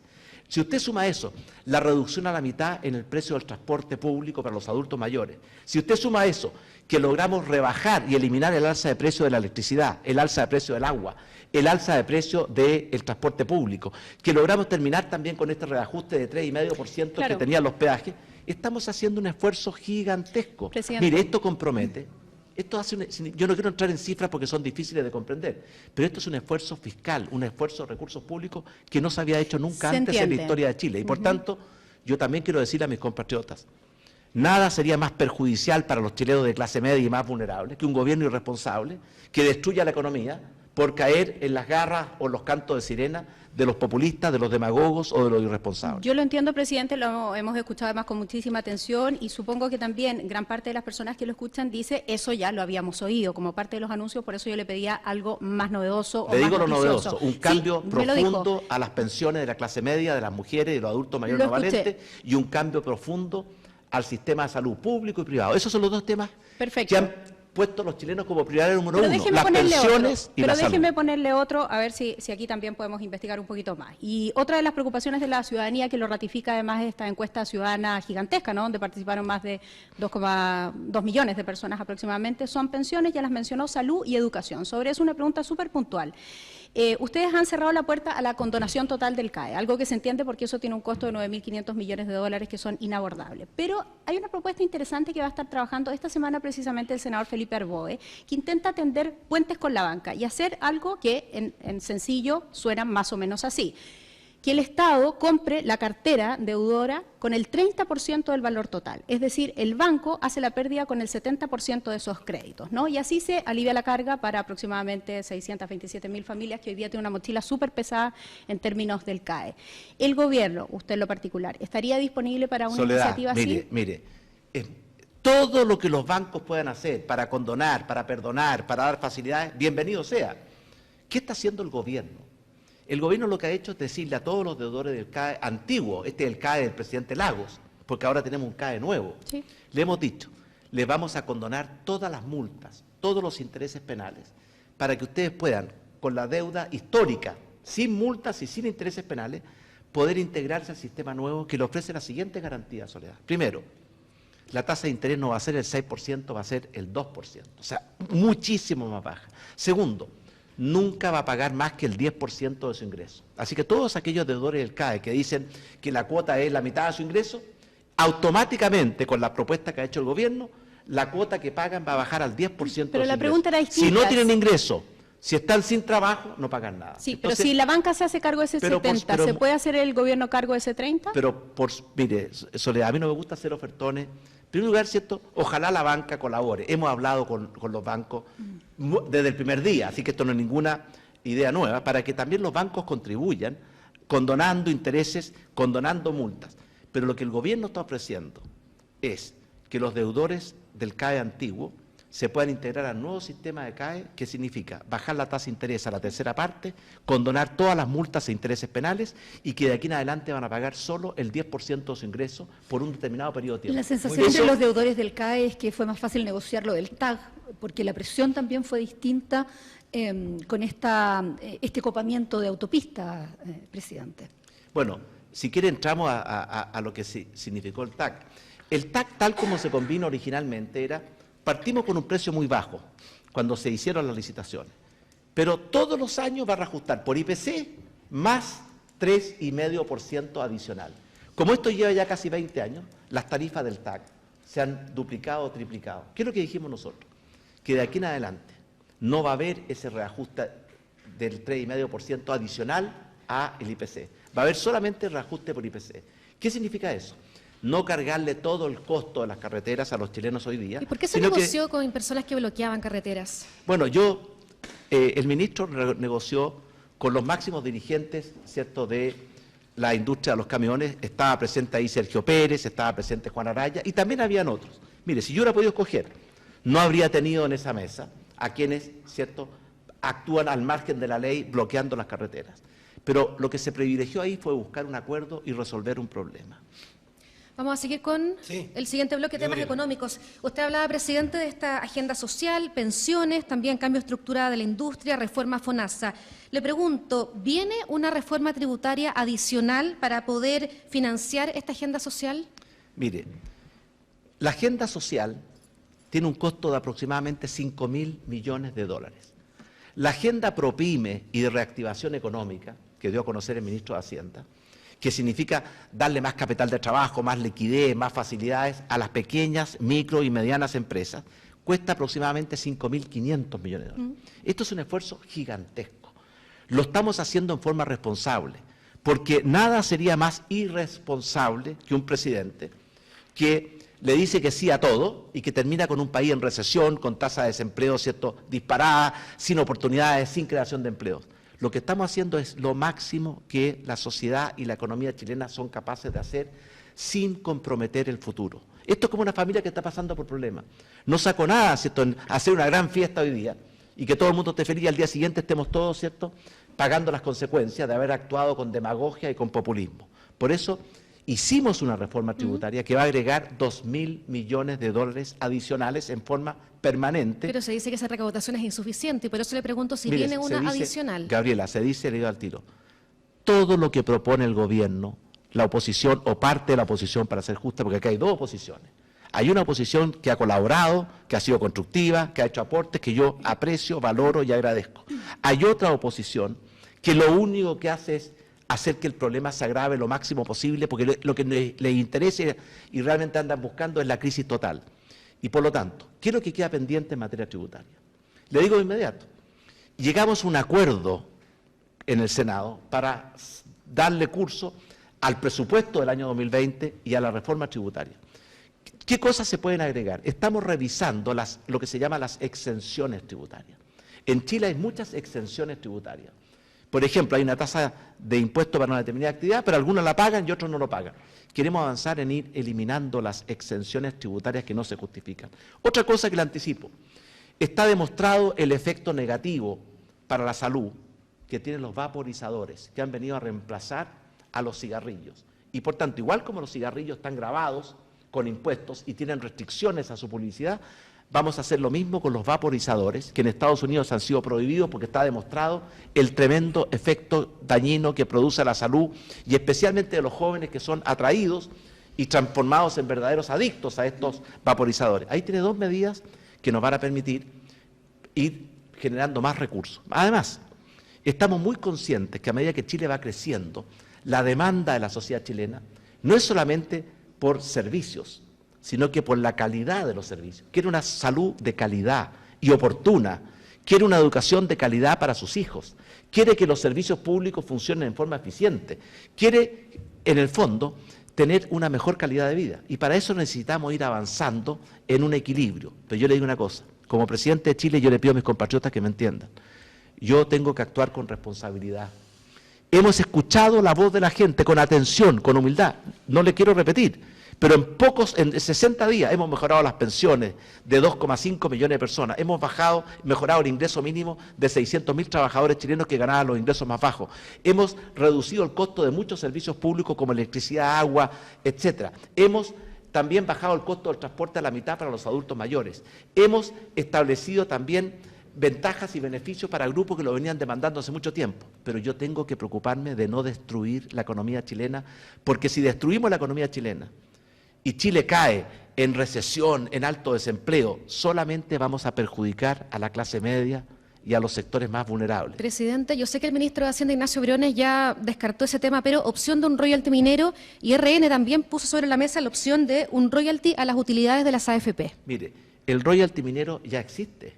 Si usted suma eso, la reducción a la mitad en el precio del transporte público para los adultos mayores, si usted suma eso, que logramos rebajar y eliminar el alza de precio de la electricidad, el alza de precio del agua, el alza de precio del transporte público, que logramos terminar también con este reajuste de 3,5% Claro. que tenían los peajes, estamos haciendo un esfuerzo gigantesco. Presidente. Mire, esto compromete, yo no quiero entrar en cifras porque son difíciles de comprender, pero esto es un esfuerzo fiscal, un esfuerzo de recursos públicos que no se había hecho nunca Se antes en la entiende. historia de Chile. Y por tanto, yo también quiero decirle a mis compatriotas, nada sería más perjudicial para los chilenos de clase media y más vulnerables que un gobierno irresponsable que destruya la economía por caer en las garras o los cantos de sirena de los populistas, de los demagogos o de los irresponsables. Yo lo entiendo, presidente, lo hemos escuchado además con muchísima atención y supongo que también gran parte de las personas que lo escuchan dice eso ya lo habíamos oído como parte de los anuncios, por eso yo le pedía algo más novedoso. Le o digo más lo noticioso. novedoso, un Sí, cambio me lo dijo. profundo a las pensiones de la clase media, de las mujeres y de los adultos mayores Lo no valentes, escuché. y un cambio profundo al sistema de salud público y privado. Esos son los dos temas Perfecto. que han puesto los chilenos como prioridad número Pero uno, déjeme las ponerle pensiones otro, y pero la salud. déjeme ponerle otro, a ver si aquí también podemos investigar un poquito más. Y otra de las preocupaciones de la ciudadanía, que lo ratifica además esta encuesta ciudadana gigantesca, ¿no?, donde participaron más de 2,2 millones de personas aproximadamente, son pensiones, ya las mencionó, salud y educación. Sobre eso una pregunta súper puntual. Ustedes han cerrado la puerta a la condonación total del CAE, algo que se entiende porque eso tiene un costo de 9.500 millones de dólares que son inabordables. Pero hay una propuesta interesante que va a estar trabajando esta semana precisamente el senador Felipe Arboe, que intenta tender puentes con la banca y hacer algo que en sencillo suena más o menos así. Que el Estado compre la cartera deudora con el 30% del valor total. Es decir, el banco hace la pérdida con el 70% de esos créditos, ¿no? Y así se alivia la carga para aproximadamente 627.000 familias que hoy día tienen una mochila súper pesada en términos del CAE. El gobierno, usted en lo particular, ¿estaría disponible para una Soledad, iniciativa así? mire, todo lo que los bancos puedan hacer para condonar, para perdonar, para dar facilidades, bienvenido sea. ¿Qué está haciendo el gobierno? El gobierno lo que ha hecho es decirle a todos los deudores del CAE antiguo, este es el CAE del presidente Lagos, porque ahora tenemos un CAE nuevo, Sí. le hemos dicho, les vamos a condonar todas las multas, todos los intereses penales, para que ustedes puedan, con la deuda histórica, sin multas y sin intereses penales, poder integrarse al sistema nuevo que le ofrece las siguientes garantías, Soledad. Primero, la tasa de interés no va a ser el 6%, va a ser el 2%, o sea, muchísimo más baja. Segundo, nunca va a pagar más que el 10% de su ingreso. Así que todos aquellos deudores del CAE que dicen que la cuota es la mitad de su ingreso, automáticamente con la propuesta que ha hecho el gobierno, la cuota que pagan va a bajar al 10% Pero de su la ingreso. pregunta era distinta. Si no tienen ingreso, si están sin trabajo, no pagan nada. Sí, Entonces, pero si la banca se hace cargo de ese pero 70, pero- ¿se puede hacer el gobierno cargo de ese 30? Mire, Soledad, a mí no me gusta hacer ofertones. En primer lugar, ¿cierto? Ojalá la banca colabore. Hemos hablado con los bancos desde el primer día, así que esto no es ninguna idea nueva, para que también los bancos contribuyan condonando intereses, condonando multas. Pero lo que el gobierno está ofreciendo es que los deudores del CAE antiguo se puedan integrar al nuevo sistema de CAE, que significa bajar la tasa de interés a la tercera parte, condonar todas las multas e intereses penales y que de aquí en adelante van a pagar solo el 10% de su ingreso por un determinado periodo de tiempo. La sensación de los deudores del CAE es que fue más fácil negociar lo del TAG, porque la presión también fue distinta con este copamiento de autopistas, presidente. Bueno, si quiere entramos a lo que significó el TAC. El TAC, tal como se convino originalmente, partimos con un precio muy bajo cuando se hicieron las licitaciones, pero todos los años va a reajustar por IPC más 3,5% adicional. Como esto lleva ya casi 20 años, las tarifas del TAC se han duplicado o triplicado. ¿Qué es lo que dijimos nosotros? Que de aquí en adelante no va a haber ese reajuste del 3,5% adicional a el IPC. Va a haber solamente reajuste por IPC. ¿Qué significa eso? No cargarle todo el costo de las carreteras a los chilenos hoy día. ¿Y por qué se sino que- negoció con personas que bloqueaban carreteras? Bueno, el ministro negoció con los máximos dirigentes, ¿cierto?, de la industria de los camiones. Estaba presente ahí Sergio Pérez, estaba presente Juan Araya y también habían otros. Mire, si yo hubiera podido escoger, no habría tenido en esa mesa a quienes, ¿cierto?, actúan al margen de la ley bloqueando las carreteras. Pero lo que se privilegió ahí fue buscar un acuerdo y resolver un problema. Vamos a seguir con Sí. el siguiente bloque, temas Gabriela. económicos. Usted hablaba, presidente, de esta agenda social, pensiones, también cambio estructural de la industria, reforma FONASA. Le pregunto, ¿viene una reforma tributaria adicional para poder financiar esta agenda social? Mire, la agenda social tiene un costo de aproximadamente 5.000 millones de dólares. La agenda ProPyme y de reactivación económica, que dio a conocer el ministro de Hacienda, que significa darle más capital de trabajo, más liquidez, más facilidades a las pequeñas, micro y medianas empresas, cuesta aproximadamente 5.500 millones de dólares. Esto es un esfuerzo gigantesco. Lo estamos haciendo en forma responsable, porque nada sería más irresponsable que un presidente que le dice que sí a todo y que termina con un país en recesión, con tasa de desempleo, ¿cierto?, disparada, sin oportunidades, sin creación de empleos. Lo que estamos haciendo es lo máximo que la sociedad y la economía chilena son capaces de hacer sin comprometer el futuro. Esto es como una familia que está pasando por problemas. No saco nada, ¿cierto?, en hacer una gran fiesta hoy día y que todo el mundo esté feliz y al día siguiente estemos todos, ¿cierto?, pagando las consecuencias de haber actuado con demagogia y con populismo. Por eso hicimos una reforma tributaria que va a agregar 2.000 millones de dólares adicionales en forma permanente. Pero se dice que esa recaudación es insuficiente y por eso le pregunto si Mire, viene se una dice, adicional. Gabriela, se dice, le digo al tiro, todo lo que propone el gobierno, la oposición o parte de la oposición, para ser justa, porque acá hay dos oposiciones. Hay una oposición que ha colaborado, que ha sido constructiva, que ha hecho aportes que yo aprecio, valoro y agradezco. Hay otra oposición que lo único que hace es hacer que el problema se agrave lo máximo posible, porque lo que les interesa y realmente andan buscando es la crisis total. Y por lo tanto, ¿qué es lo que queda pendiente en materia tributaria? Le digo de inmediato, llegamos a un acuerdo en el Senado para darle curso al presupuesto del año 2020 y a la reforma tributaria. ¿Qué cosas se pueden agregar? Estamos revisando lo que se llama las exenciones tributarias. En Chile hay muchas exenciones tributarias. Por ejemplo, hay una tasa de impuesto para una determinada actividad, pero algunos la pagan y otros no lo pagan. Queremos avanzar en ir eliminando las exenciones tributarias que no se justifican. Otra cosa que le anticipo, está demostrado el efecto negativo para la salud que tienen los vaporizadores, que han venido a reemplazar a los cigarrillos. Y por tanto, igual como los cigarrillos están gravados con impuestos y tienen restricciones a su publicidad, vamos a hacer lo mismo con los vaporizadores, que en Estados Unidos han sido prohibidos porque está demostrado el tremendo efecto dañino que produce a la salud y especialmente de los jóvenes que son atraídos y transformados en verdaderos adictos a estos vaporizadores. Ahí tiene dos medidas que nos van a permitir ir generando más recursos. Además, estamos muy conscientes que a medida que Chile va creciendo, la demanda de la sociedad chilena no es solamente por servicios, sino que por la calidad de los servicios. Quiere una salud de calidad y oportuna, quiere una educación de calidad para sus hijos, quiere que los servicios públicos funcionen en forma eficiente, quiere, en el fondo, tener una mejor calidad de vida. Y para eso necesitamos ir avanzando en un equilibrio. Pero yo le digo una cosa, como presidente de Chile yo le pido a mis compatriotas que me entiendan. Yo tengo que actuar con responsabilidad. Hemos escuchado la voz de la gente con atención, con humildad. No le quiero repetir. Pero en 60 días hemos mejorado las pensiones de 2,5 millones de personas. Hemos mejorado el ingreso mínimo de 600.000 trabajadores chilenos que ganaban los ingresos más bajos. Hemos reducido el costo de muchos servicios públicos como electricidad, agua, etcétera. Hemos también bajado el costo del transporte a la mitad para los adultos mayores. Hemos establecido también ventajas y beneficios para grupos que lo venían demandando hace mucho tiempo. Pero yo tengo que preocuparme de no destruir la economía chilena, porque si destruimos la economía chilena, y Chile cae en recesión, en alto desempleo, solamente vamos a perjudicar a la clase media y a los sectores más vulnerables. Presidente, yo sé que el ministro de Hacienda, Ignacio Briones, ya descartó ese tema, pero opción de un royalty minero, y RN también puso sobre la mesa la opción de un royalty a las utilidades de las AFP. Mire, el royalty minero ya existe.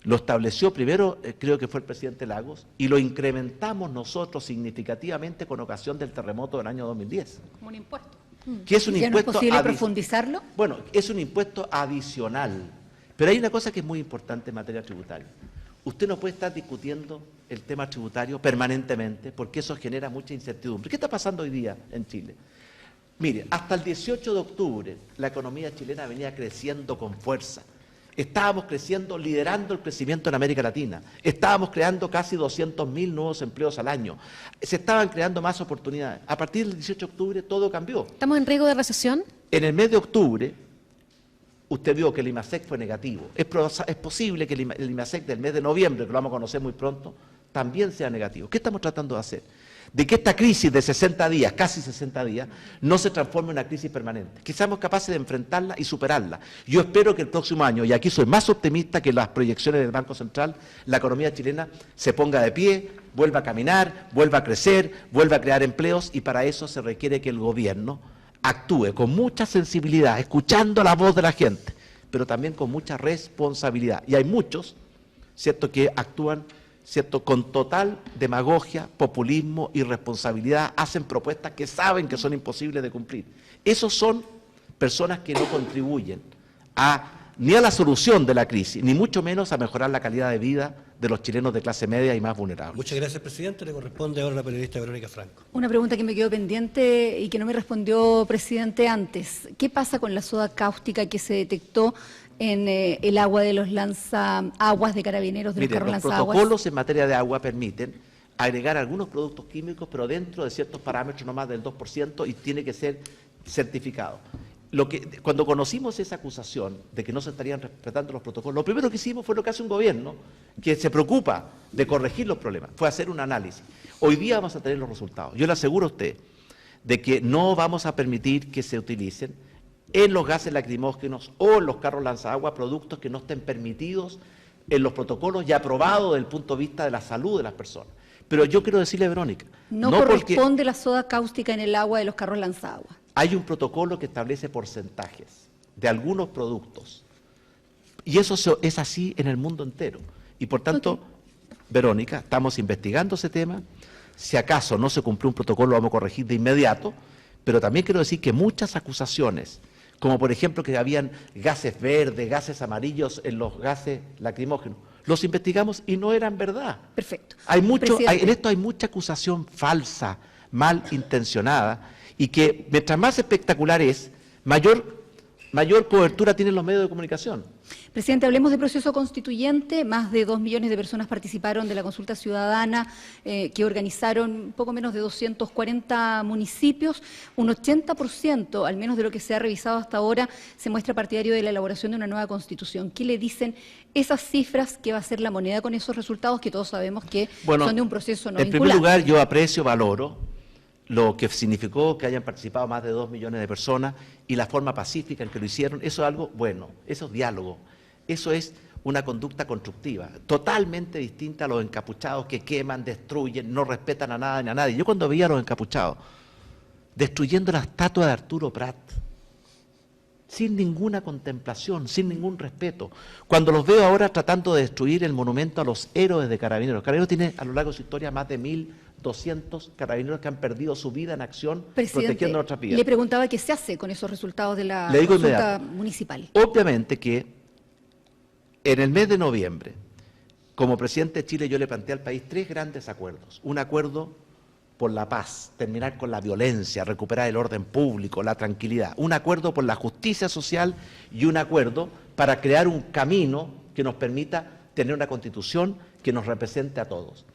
Lo estableció primero, creo que fue el presidente Lagos, y lo incrementamos nosotros significativamente con ocasión del terremoto del año 2010. Como un impuesto. Que es un ¿Ya no es impuesto posible profundizarlo? Bueno, es un impuesto adicional. Pero hay una cosa que es muy importante en materia tributaria. Usted no puede estar discutiendo el tema tributario permanentemente porque eso genera mucha incertidumbre. ¿Qué está pasando hoy día en Chile? Mire, hasta el 18 de octubre la economía chilena venía creciendo con fuerza. Estábamos creciendo, liderando el crecimiento en América Latina. Estábamos creando casi 200.000 nuevos empleos al año. Se estaban creando más oportunidades. A partir del 18 de octubre todo cambió. ¿Estamos en riesgo de recesión? En el mes de octubre, usted vio que el IMASEC fue negativo. Es posible que el IMASEC del mes de noviembre, que lo vamos a conocer muy pronto, también sea negativo. ¿Qué estamos tratando de hacer? De que esta crisis de 60 días, casi 60 días, no se transforme en una crisis permanente, que seamos capaces de enfrentarla y superarla. Yo espero que el próximo año, y aquí soy más optimista que las proyecciones del Banco Central, la economía chilena se ponga de pie, vuelva a caminar, vuelva a crecer, vuelva a crear empleos, y para eso se requiere que el gobierno actúe con mucha sensibilidad, escuchando la voz de la gente, pero también con mucha responsabilidad. Y hay muchos, ¿cierto?, que actúan, ¿cierto?, con total demagogia, populismo, irresponsabilidad, hacen propuestas que saben que son imposibles de cumplir. Esos son personas que no contribuyen ni a la solución de la crisis, ni mucho menos a mejorar la calidad de vida de los chilenos de clase media y más vulnerables. Muchas gracias, presidente. Le corresponde ahora a la periodista Verónica Franco. Una pregunta que me quedó pendiente y que no me respondió, presidente, antes. ¿Qué pasa con la soda cáustica que se detectó en el agua de los lanzaaguas de carabineros, de los carros lanzaaguas? Los protocolos en materia de agua permiten agregar algunos productos químicos, pero dentro de ciertos parámetros, no más del 2%, y tiene que ser certificado. Cuando conocimos esa acusación de que no se estarían respetando los protocolos, lo primero que hicimos fue lo que hace un gobierno que se preocupa de corregir los problemas, fue hacer un análisis. Hoy día vamos a tener los resultados. Yo le aseguro a usted de que no vamos a permitir que se utilicen en los gases lacrimógenos o en los carros lanzaagua productos que no estén permitidos en los protocolos y aprobados desde el punto de vista de la salud de las personas. Pero yo quiero decirle, Verónica, no corresponde la soda cáustica en el agua de los carros lanzaaguas. Hay un protocolo que establece porcentajes de algunos productos y eso es así en el mundo entero. Y por tanto, Verónica, estamos investigando ese tema. Si acaso no se cumplió un protocolo, lo vamos a corregir de inmediato, pero también quiero decir que muchas acusaciones, como por ejemplo que habían gases verdes, gases amarillos en los gases lacrimógenos, los investigamos y no eran verdad. Perfecto. En esto hay mucha acusación falsa, mal intencionada, y que mientras más espectacular es, mayor cobertura tienen los medios de comunicación. Presidente, hablemos de proceso constituyente. Más de 2 millones de personas participaron de la consulta ciudadana que organizaron poco menos de 240 municipios. Un 80%, al menos de lo que se ha revisado hasta ahora, se muestra partidario de la elaboración de una nueva constitución. ¿Qué le dicen esas cifras? ¿Qué va a ser la moneda con esos resultados que todos sabemos que son de un proceso no vinculante? En primer lugar, yo aprecio, valoro lo que significó que hayan participado más de 2 millones de personas y la forma pacífica en que lo hicieron. Eso es algo bueno, eso es diálogo, eso es una conducta constructiva, totalmente distinta a los encapuchados que queman, destruyen, no respetan a nada ni a nadie. Yo cuando veía a los encapuchados destruyendo la estatua de Arturo Prat, sin ninguna contemplación, sin ningún respeto, cuando los veo ahora tratando de destruir el monumento a los héroes de Carabineros. Carabineros tiene a lo largo de su historia más de 1.200 carabineros que han perdido su vida en acción protegiendo nuestras vidas. Le preguntaba qué se hace con esos resultados de la consulta municipal. Obviamente que en el mes de noviembre, como presidente de Chile, yo le planteé al país 3 grandes acuerdos. Un acuerdo por la paz, terminar con la violencia, recuperar el orden público, la tranquilidad. Un acuerdo por la justicia social y un acuerdo para crear un camino que nos permita tener una constitución que nos represente a todos.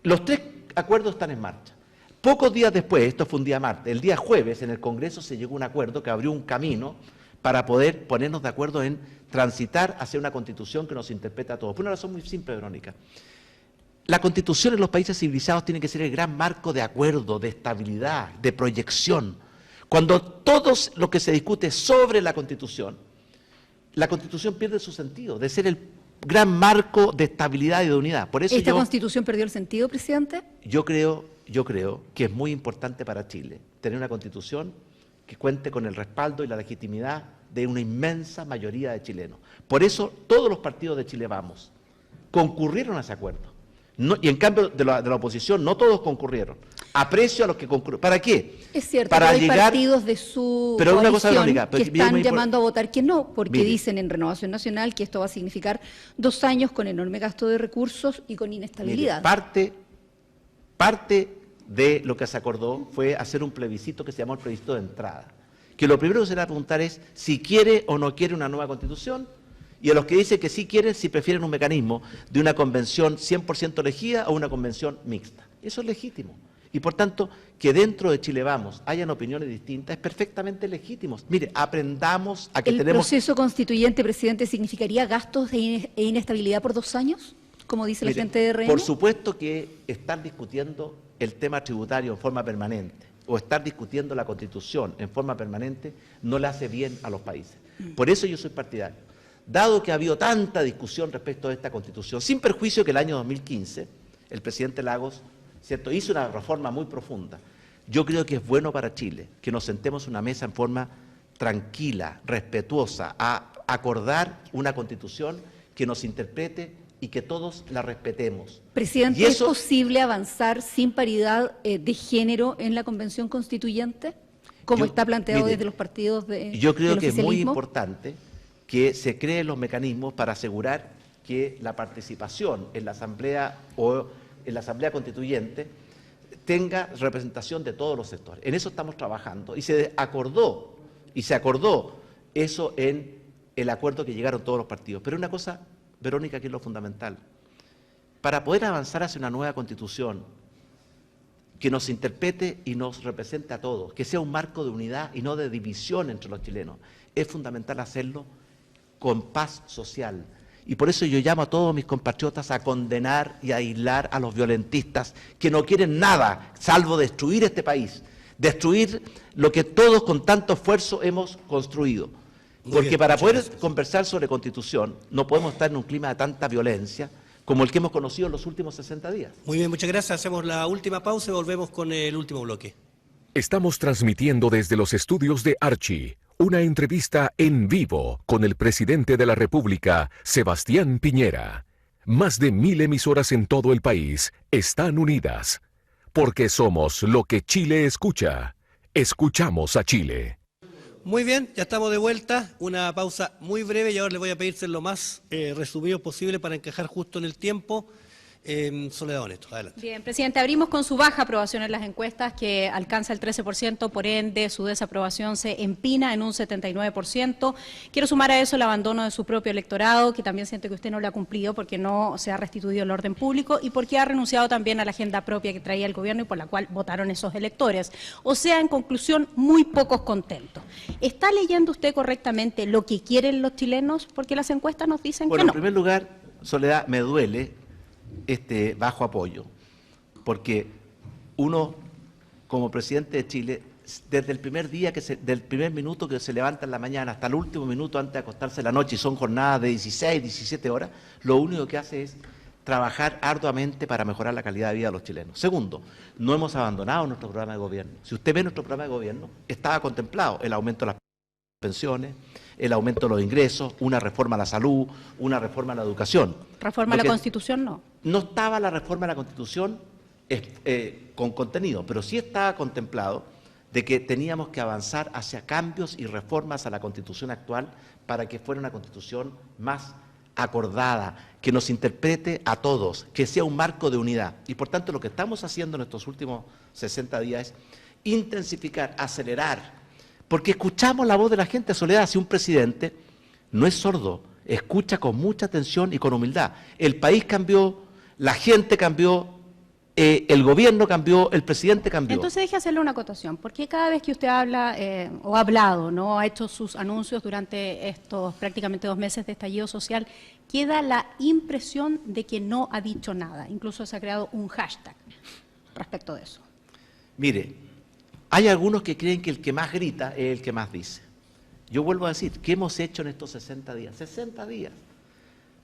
Los 3 acuerdos están en marcha. Pocos días después, esto fue un día martes, el día jueves en el Congreso se llegó a un acuerdo que abrió un camino para poder ponernos de acuerdo en transitar hacia una constitución que nos interprete a todos. Por una razón muy simple, Verónica. La constitución en los países civilizados tiene que ser el gran marco de acuerdo, de estabilidad, de proyección. Cuando todo lo que se discute sobre la constitución pierde su sentido, de ser el gran marco de estabilidad y de unidad. Por eso ¿Esta constitución perdió el sentido, presidente? Yo creo que es muy importante para Chile tener una constitución que cuente con el respaldo y la legitimidad de una inmensa mayoría de chilenos. Por eso todos los partidos de Chile Vamos concurrieron a ese acuerdo. No, y en cambio de la oposición no todos concurrieron. Aprecio a los que concurrieron. ¿Para qué? Es cierto, para hay llegar, partidos de su pero coalición una cosa, Verónica, que están llamando a votar que no, porque dicen en Renovación Nacional que esto va a significar 2 años con enorme gasto de recursos y con inestabilidad. Parte de lo que se acordó fue hacer un plebiscito que se llamó el plebiscito de entrada. Que lo primero que se le va a preguntar es si quiere o no quiere una nueva constitución, y a los que dicen que sí quieren, si prefieren un mecanismo de una convención 100% elegida o una convención mixta. Eso es legítimo. Y por tanto, que dentro de Chile Vamos hayan opiniones distintas es perfectamente legítimo. Mire, aprendamos a que ¿El tenemos... proceso constituyente, presidente, significaría gastos e inestabilidad por 2 años, como dice la Mire, gente de RN? por supuesto que estar discutiendo el tema tributario en forma permanente o estar discutiendo la Constitución en forma permanente no le hace bien a los países. Por eso yo soy partidario. Dado que ha habido tanta discusión respecto a esta Constitución, sin perjuicio que el año 2015 el presidente Lagos, ¿cierto?, hizo una reforma muy profunda, yo creo que es bueno para Chile que nos sentemos en una mesa en forma tranquila, respetuosa, a acordar una Constitución que nos interprete y que todos la respetemos. Presidente, Y eso- ¿es posible avanzar sin paridad de género en la Convención Constituyente, como Yo- está planteado mire, desde los partidos de Yo creo del que es muy oficialismo? importante que se creen los mecanismos para asegurar que la participación en la Asamblea o en la Asamblea Constituyente tenga representación de todos los sectores. En eso estamos trabajando y se acordó eso en el acuerdo que llegaron todos los partidos. Pero una cosa, Verónica, que es lo fundamental. Para poder avanzar hacia una nueva Constitución que nos interprete y nos represente a todos, que sea un marco de unidad y no de división entre los chilenos, es fundamental hacerlo con paz social. Y por eso yo llamo a todos mis compatriotas a condenar y a aislar a los violentistas que no quieren nada salvo destruir este país, destruir lo que todos con tanto esfuerzo hemos construido. Muy Porque bien, para muchas poder gracias. conversar sobre Constitución no podemos estar en un clima de tanta violencia como el que hemos conocido en los últimos 60 días. Muy bien, muchas gracias. Hacemos la última pausa y volvemos con el último bloque. Estamos transmitiendo desde los estudios de Archie, una entrevista en vivo con el presidente de la República, Sebastián Piñera. Más de 1000 emisoras en todo el país están unidas, porque somos lo que Chile escucha. Escuchamos a Chile. Muy bien, ya estamos de vuelta. Una pausa muy breve y ahora les voy a pedir ser lo más resumido posible para encajar justo en el tiempo. Soledad Oneto, adelante. Bien, presidente, abrimos con su baja aprobación en las encuestas, que alcanza el 13%, por ende su desaprobación se empina en un 79%. Quiero sumar a eso el abandono de su propio electorado, que también siente que usted no lo ha cumplido porque no se ha restituido el orden público y porque ha renunciado también a la agenda propia que traía el gobierno y por la cual votaron esos electores. O sea, en conclusión, muy pocos contentos. ¿Está leyendo usted correctamente lo que quieren los chilenos? Porque las encuestas nos dicen Bueno, que no. en primer lugar, Soledad, me duele este bajo apoyo, porque uno, como presidente de Chile, desde el primer día, del primer minuto que se levanta en la mañana hasta el último minuto antes de acostarse en la noche, y son jornadas de 16, 17 horas, lo único que hace es trabajar arduamente para mejorar la calidad de vida de los chilenos. Segundo, no hemos abandonado nuestro programa de gobierno. Si usted ve nuestro programa de gobierno, estaba contemplado el aumento de las pensiones, el aumento de los ingresos, una reforma a la salud, una reforma a la educación. Reforma a Lo la que Constitución, no. No estaba la reforma a la Constitución con contenido, pero sí estaba contemplado de que teníamos que avanzar hacia cambios y reformas a la Constitución actual para que fuera una Constitución más acordada, que nos interprete a todos, que sea un marco de unidad. Y por tanto lo que estamos haciendo en estos últimos 60 días es intensificar, acelerar, porque escuchamos la voz de la gente. Soledad, si un presidente no es sordo, escucha con mucha atención y con humildad. El país cambió, la gente cambió, el gobierno cambió, el presidente cambió. Entonces deje hacerle una acotación, porque cada vez que usted habla o ha hablado, no ha hecho sus anuncios durante estos prácticamente 2 meses de estallido social, queda la impresión de que no ha dicho nada. Incluso se ha creado un hashtag respecto de eso. Mire, hay algunos que creen que el que más grita es el que más dice. Yo vuelvo a decir, ¿qué hemos hecho en estos 60 días? 60 días.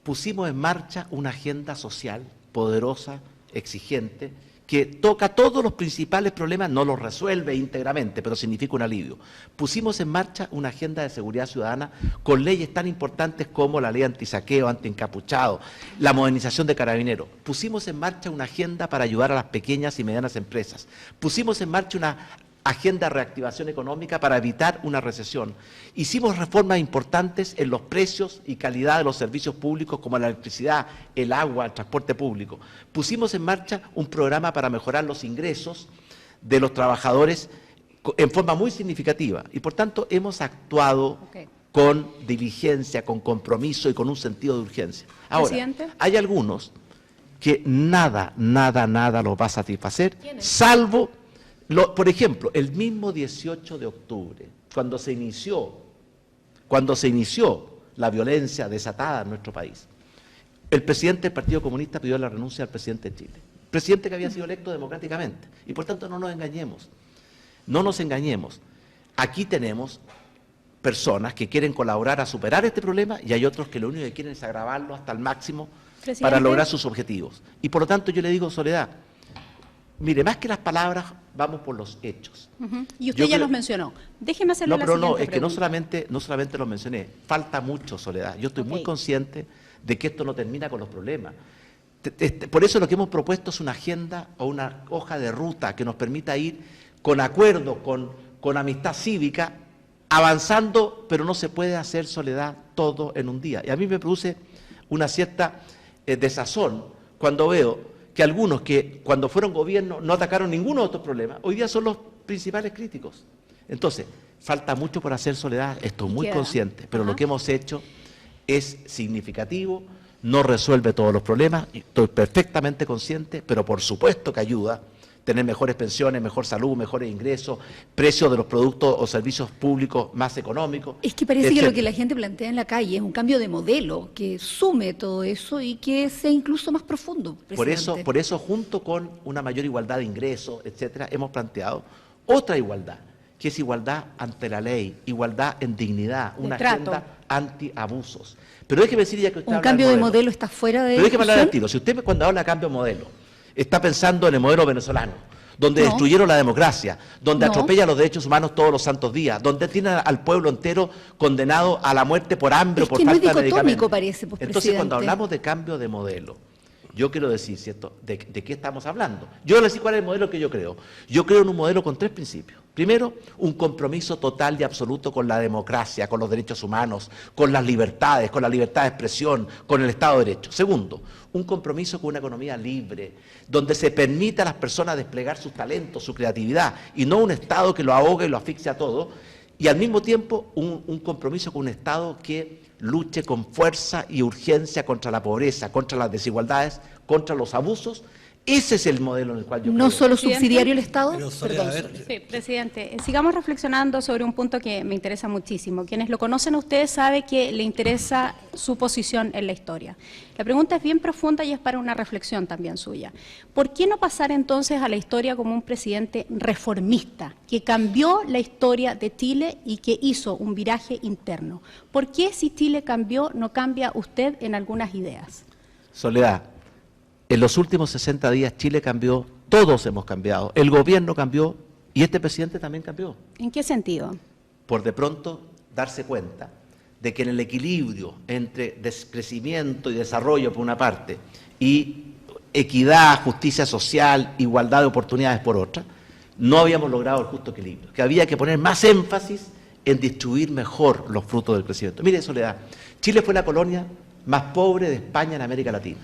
Pusimos en marcha una agenda social poderosa, exigente, que toca todos los principales problemas, no los resuelve íntegramente, pero significa un alivio. Pusimos en marcha una agenda de seguridad ciudadana con leyes tan importantes como la ley antisaqueo, antiencapuchado, la modernización de carabineros. Pusimos en marcha una agenda para ayudar a las pequeñas y medianas empresas. Pusimos en marcha una agenda de reactivación económica para evitar una recesión. Hicimos reformas importantes en los precios y calidad de los servicios públicos como la electricidad, el agua, el transporte público. Pusimos en marcha un programa para mejorar los ingresos de los trabajadores en forma muy significativa y por tanto hemos actuado con diligencia, con compromiso y con un sentido de urgencia. Ahora, Presidente. hay algunos que nada los va a satisfacer, salvo, por ejemplo, el mismo 18 de octubre, cuando se inició la violencia desatada en nuestro país, el presidente del Partido Comunista pidió la renuncia al presidente de Chile, presidente que había sido electo democráticamente, y por tanto no nos engañemos. Aquí tenemos personas que quieren colaborar a superar este problema y hay otros que lo único que quieren es agravarlo hasta el máximo Presidente. para lograr sus objetivos. Y por lo tanto yo le digo, Soledad, mire, más que las palabras, vamos por los hechos. Y usted ya los mencionó. Déjeme hacerle la siguiente Es que no pregunta. solamente los mencioné, falta mucho, Soledad. Yo estoy muy consciente de que esto no termina con los problemas. Por eso lo que hemos propuesto es una agenda o una hoja de ruta que nos permita ir con acuerdo, con amistad cívica, avanzando, pero no se puede hacer, Soledad, todo en un día. Y a mí me produce una cierta desazón cuando veo que algunos que cuando fueron gobierno no atacaron ninguno de estos problemas, hoy día son los principales críticos. Entonces, falta mucho por hacer, Soledad, estoy muy consciente, pero lo que hemos hecho es significativo, no resuelve todos los problemas, estoy perfectamente consciente, pero por supuesto que ayuda tener mejores pensiones, mejor salud, mejores ingresos, precios de los productos o servicios públicos más económicos. Es que parece que lo que la gente plantea en la calle es un cambio de modelo que sume todo eso y que sea incluso más profundo. Por eso, junto con una mayor igualdad de ingresos, etcétera, hemos planteado otra igualdad, que es igualdad ante la ley, igualdad en dignidad, una agenda anti-abusos. Pero déjeme decir, ya que usted un cambio de modelo está fuera de. Pero déjeme hablar al tiro. Si usted cuando habla de cambio de modelo, está pensando en el modelo venezolano, donde destruyeron la democracia, donde atropellan los derechos humanos todos los santos días, donde tienen al pueblo entero condenado a la muerte por hambre o por falta de medicamentos. Parece, pues, entonces, cuando hablamos de cambio de modelo, yo quiero decir, ¿cierto?, de qué estamos hablando. Yo voy a decir cuál es el modelo que yo creo. Yo creo en un modelo con 3 principios. Primero, un compromiso total y absoluto con la democracia, con los derechos humanos, con las libertades, con la libertad de expresión, con el Estado de Derecho. Segundo, un compromiso con una economía libre, donde se permita a las personas desplegar sus talentos, su creatividad, y no un Estado que lo ahogue y lo asfixia todo, y al mismo tiempo un compromiso con un Estado que luche con fuerza y urgencia contra la pobreza, contra las desigualdades, contra los abusos. Ese es el modelo en el cual yo creo. ¿No solo subsidiario el Estado? Pero, Soledad, Sí, presidente, sigamos reflexionando sobre un punto que me interesa muchísimo. Quienes lo conocen a ustedes saben que le interesa su posición en la historia. La pregunta es bien profunda y es para una reflexión también suya. ¿Por qué no pasar entonces a la historia como un presidente reformista, que cambió la historia de Chile y que hizo un viraje interno? ¿Por qué si Chile cambió, no cambia usted en algunas ideas? Soledad, en los últimos 60 días Chile cambió, todos hemos cambiado, el gobierno cambió y este presidente también cambió. ¿En qué sentido? Por de pronto darse cuenta de que en el equilibrio entre crecimiento y desarrollo por una parte y equidad, justicia social, igualdad de oportunidades por otra, no habíamos logrado el justo equilibrio, que había que poner más énfasis en distribuir mejor los frutos del crecimiento. Mire, Soledad, Chile fue la colonia más pobre de España en América Latina.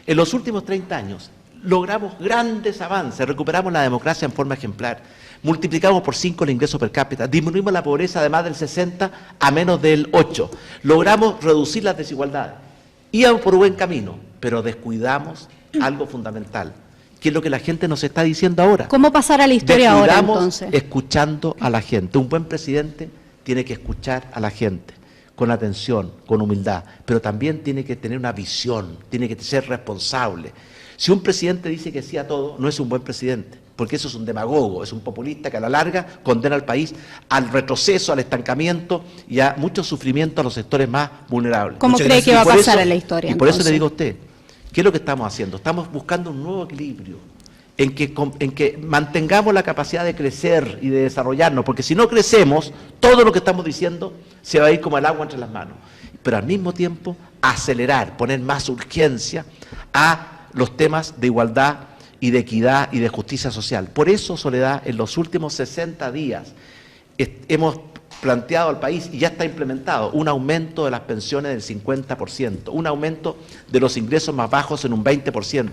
En los últimos 30 años logramos grandes avances, recuperamos la democracia en forma ejemplar, multiplicamos por 5 el ingreso per cápita, disminuimos la pobreza de más del 60 a menos del 8, logramos reducir las desigualdades. Íbamos por buen camino, pero descuidamos algo fundamental, que es lo que la gente nos está diciendo ahora. ¿Cómo pasar a la historia ahora entonces? Escuchando a la gente. Un buen presidente tiene que escuchar a la gente con atención, con humildad, pero también tiene que tener una visión, tiene que ser responsable. Si un presidente dice que sí a todo, no es un buen presidente, porque eso es un demagogo, es un populista que a la larga condena al país al retroceso, al estancamiento y a mucho sufrimiento a los sectores más vulnerables. ¿Cómo cree que va a pasar en la historia? Y por eso le digo a usted, ¿qué es lo que estamos haciendo? Estamos buscando un nuevo equilibrio, en que mantengamos la capacidad de crecer y de desarrollarnos, porque si no crecemos, todo lo que estamos diciendo se va a ir como el agua entre las manos. Pero al mismo tiempo, acelerar, poner más urgencia a los temas de igualdad y de equidad y de justicia social. Por eso, Soledad, en los últimos 60 días hemos planteado al país y ya está implementado un aumento de las pensiones del 50%, un aumento de los ingresos más bajos en un 20%,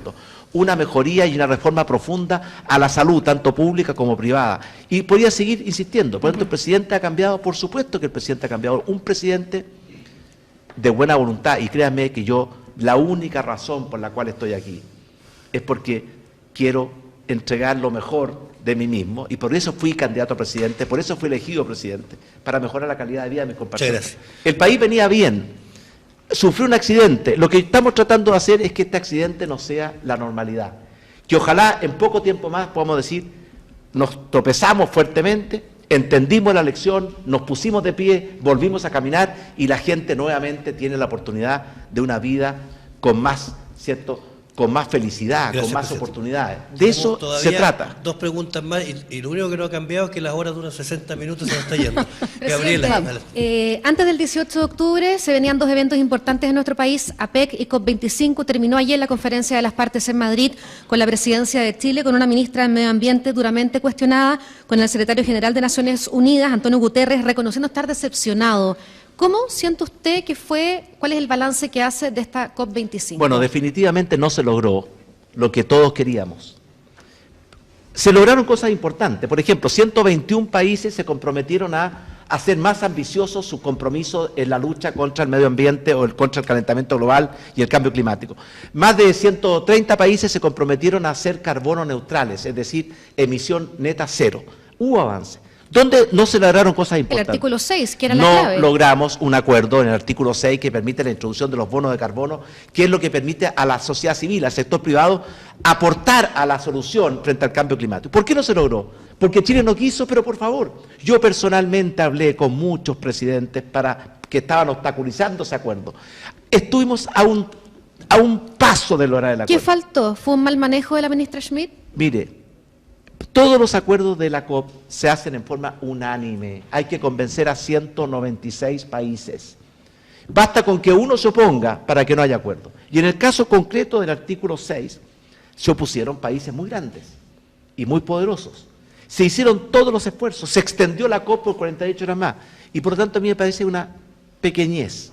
una mejoría y una reforma profunda a la salud, tanto pública como privada. Y podría seguir insistiendo. Por tanto, el presidente ha cambiado, por supuesto que el presidente ha cambiado. Un presidente de buena voluntad, y créanme que yo, la única razón por la cual estoy aquí es porque quiero entregar lo mejor de mí mismo, y por eso fui candidato a presidente, por eso fui elegido presidente, para mejorar la calidad de vida de mis compatriotas. El país venía bien, sufrió un accidente. Lo que estamos tratando de hacer es que este accidente no sea la normalidad, que ojalá en poco tiempo más podamos decir, nos tropezamos fuertemente, entendimos la lección, nos pusimos de pie, volvimos a caminar y la gente nuevamente tiene la oportunidad de una vida con más, ¿cierto?, con más felicidad, gracias, con más presidente, oportunidades. De eso se trata. Dos preguntas más, y lo único que no ha cambiado es que las horas duran 60 minutos y se nos está yendo. Gabriela. Antes del 18 de octubre se venían dos eventos importantes en nuestro país, APEC y COP25. Terminó ayer la conferencia de las partes en Madrid con la presidencia de Chile, con una ministra del Medio Ambiente duramente cuestionada, con el secretario general de Naciones Unidas, Antonio Guterres, reconociendo estar decepcionado. ¿Cómo siente usted que fue, cuál es el balance que hace de esta COP25? Bueno, definitivamente no se logró lo que todos queríamos. Se lograron cosas importantes. Por ejemplo, 121 países se comprometieron a hacer más ambiciosos su compromiso en la lucha contra el medio ambiente o contra el calentamiento global y el cambio climático. Más de 130 países se comprometieron a ser carbono neutrales, es decir, emisión neta cero. Hubo avance. ¿Dónde no se lograron cosas importantes? El artículo 6, que era la clave. No logramos un acuerdo en el artículo 6 que permite la introducción de los bonos de carbono, que es lo que permite a la sociedad civil, al sector privado, aportar a la solución frente al cambio climático. ¿Por qué no se logró? Porque Chile no quiso, pero por favor, yo personalmente hablé con muchos presidentes para que estaban obstaculizando ese acuerdo. Estuvimos a un paso de lograr el acuerdo. ¿Qué faltó? ¿Fue un mal manejo de la ministra Schmidt? Mire, todos los acuerdos de la COP se hacen en forma unánime. Hay que convencer a 196 países. Basta con que uno se oponga para que no haya acuerdo. Y en el caso concreto del artículo 6, se opusieron países muy grandes y muy poderosos. Se hicieron todos los esfuerzos, se extendió la COP por 48 horas más. Y por lo tanto a mí me parece una pequeñez.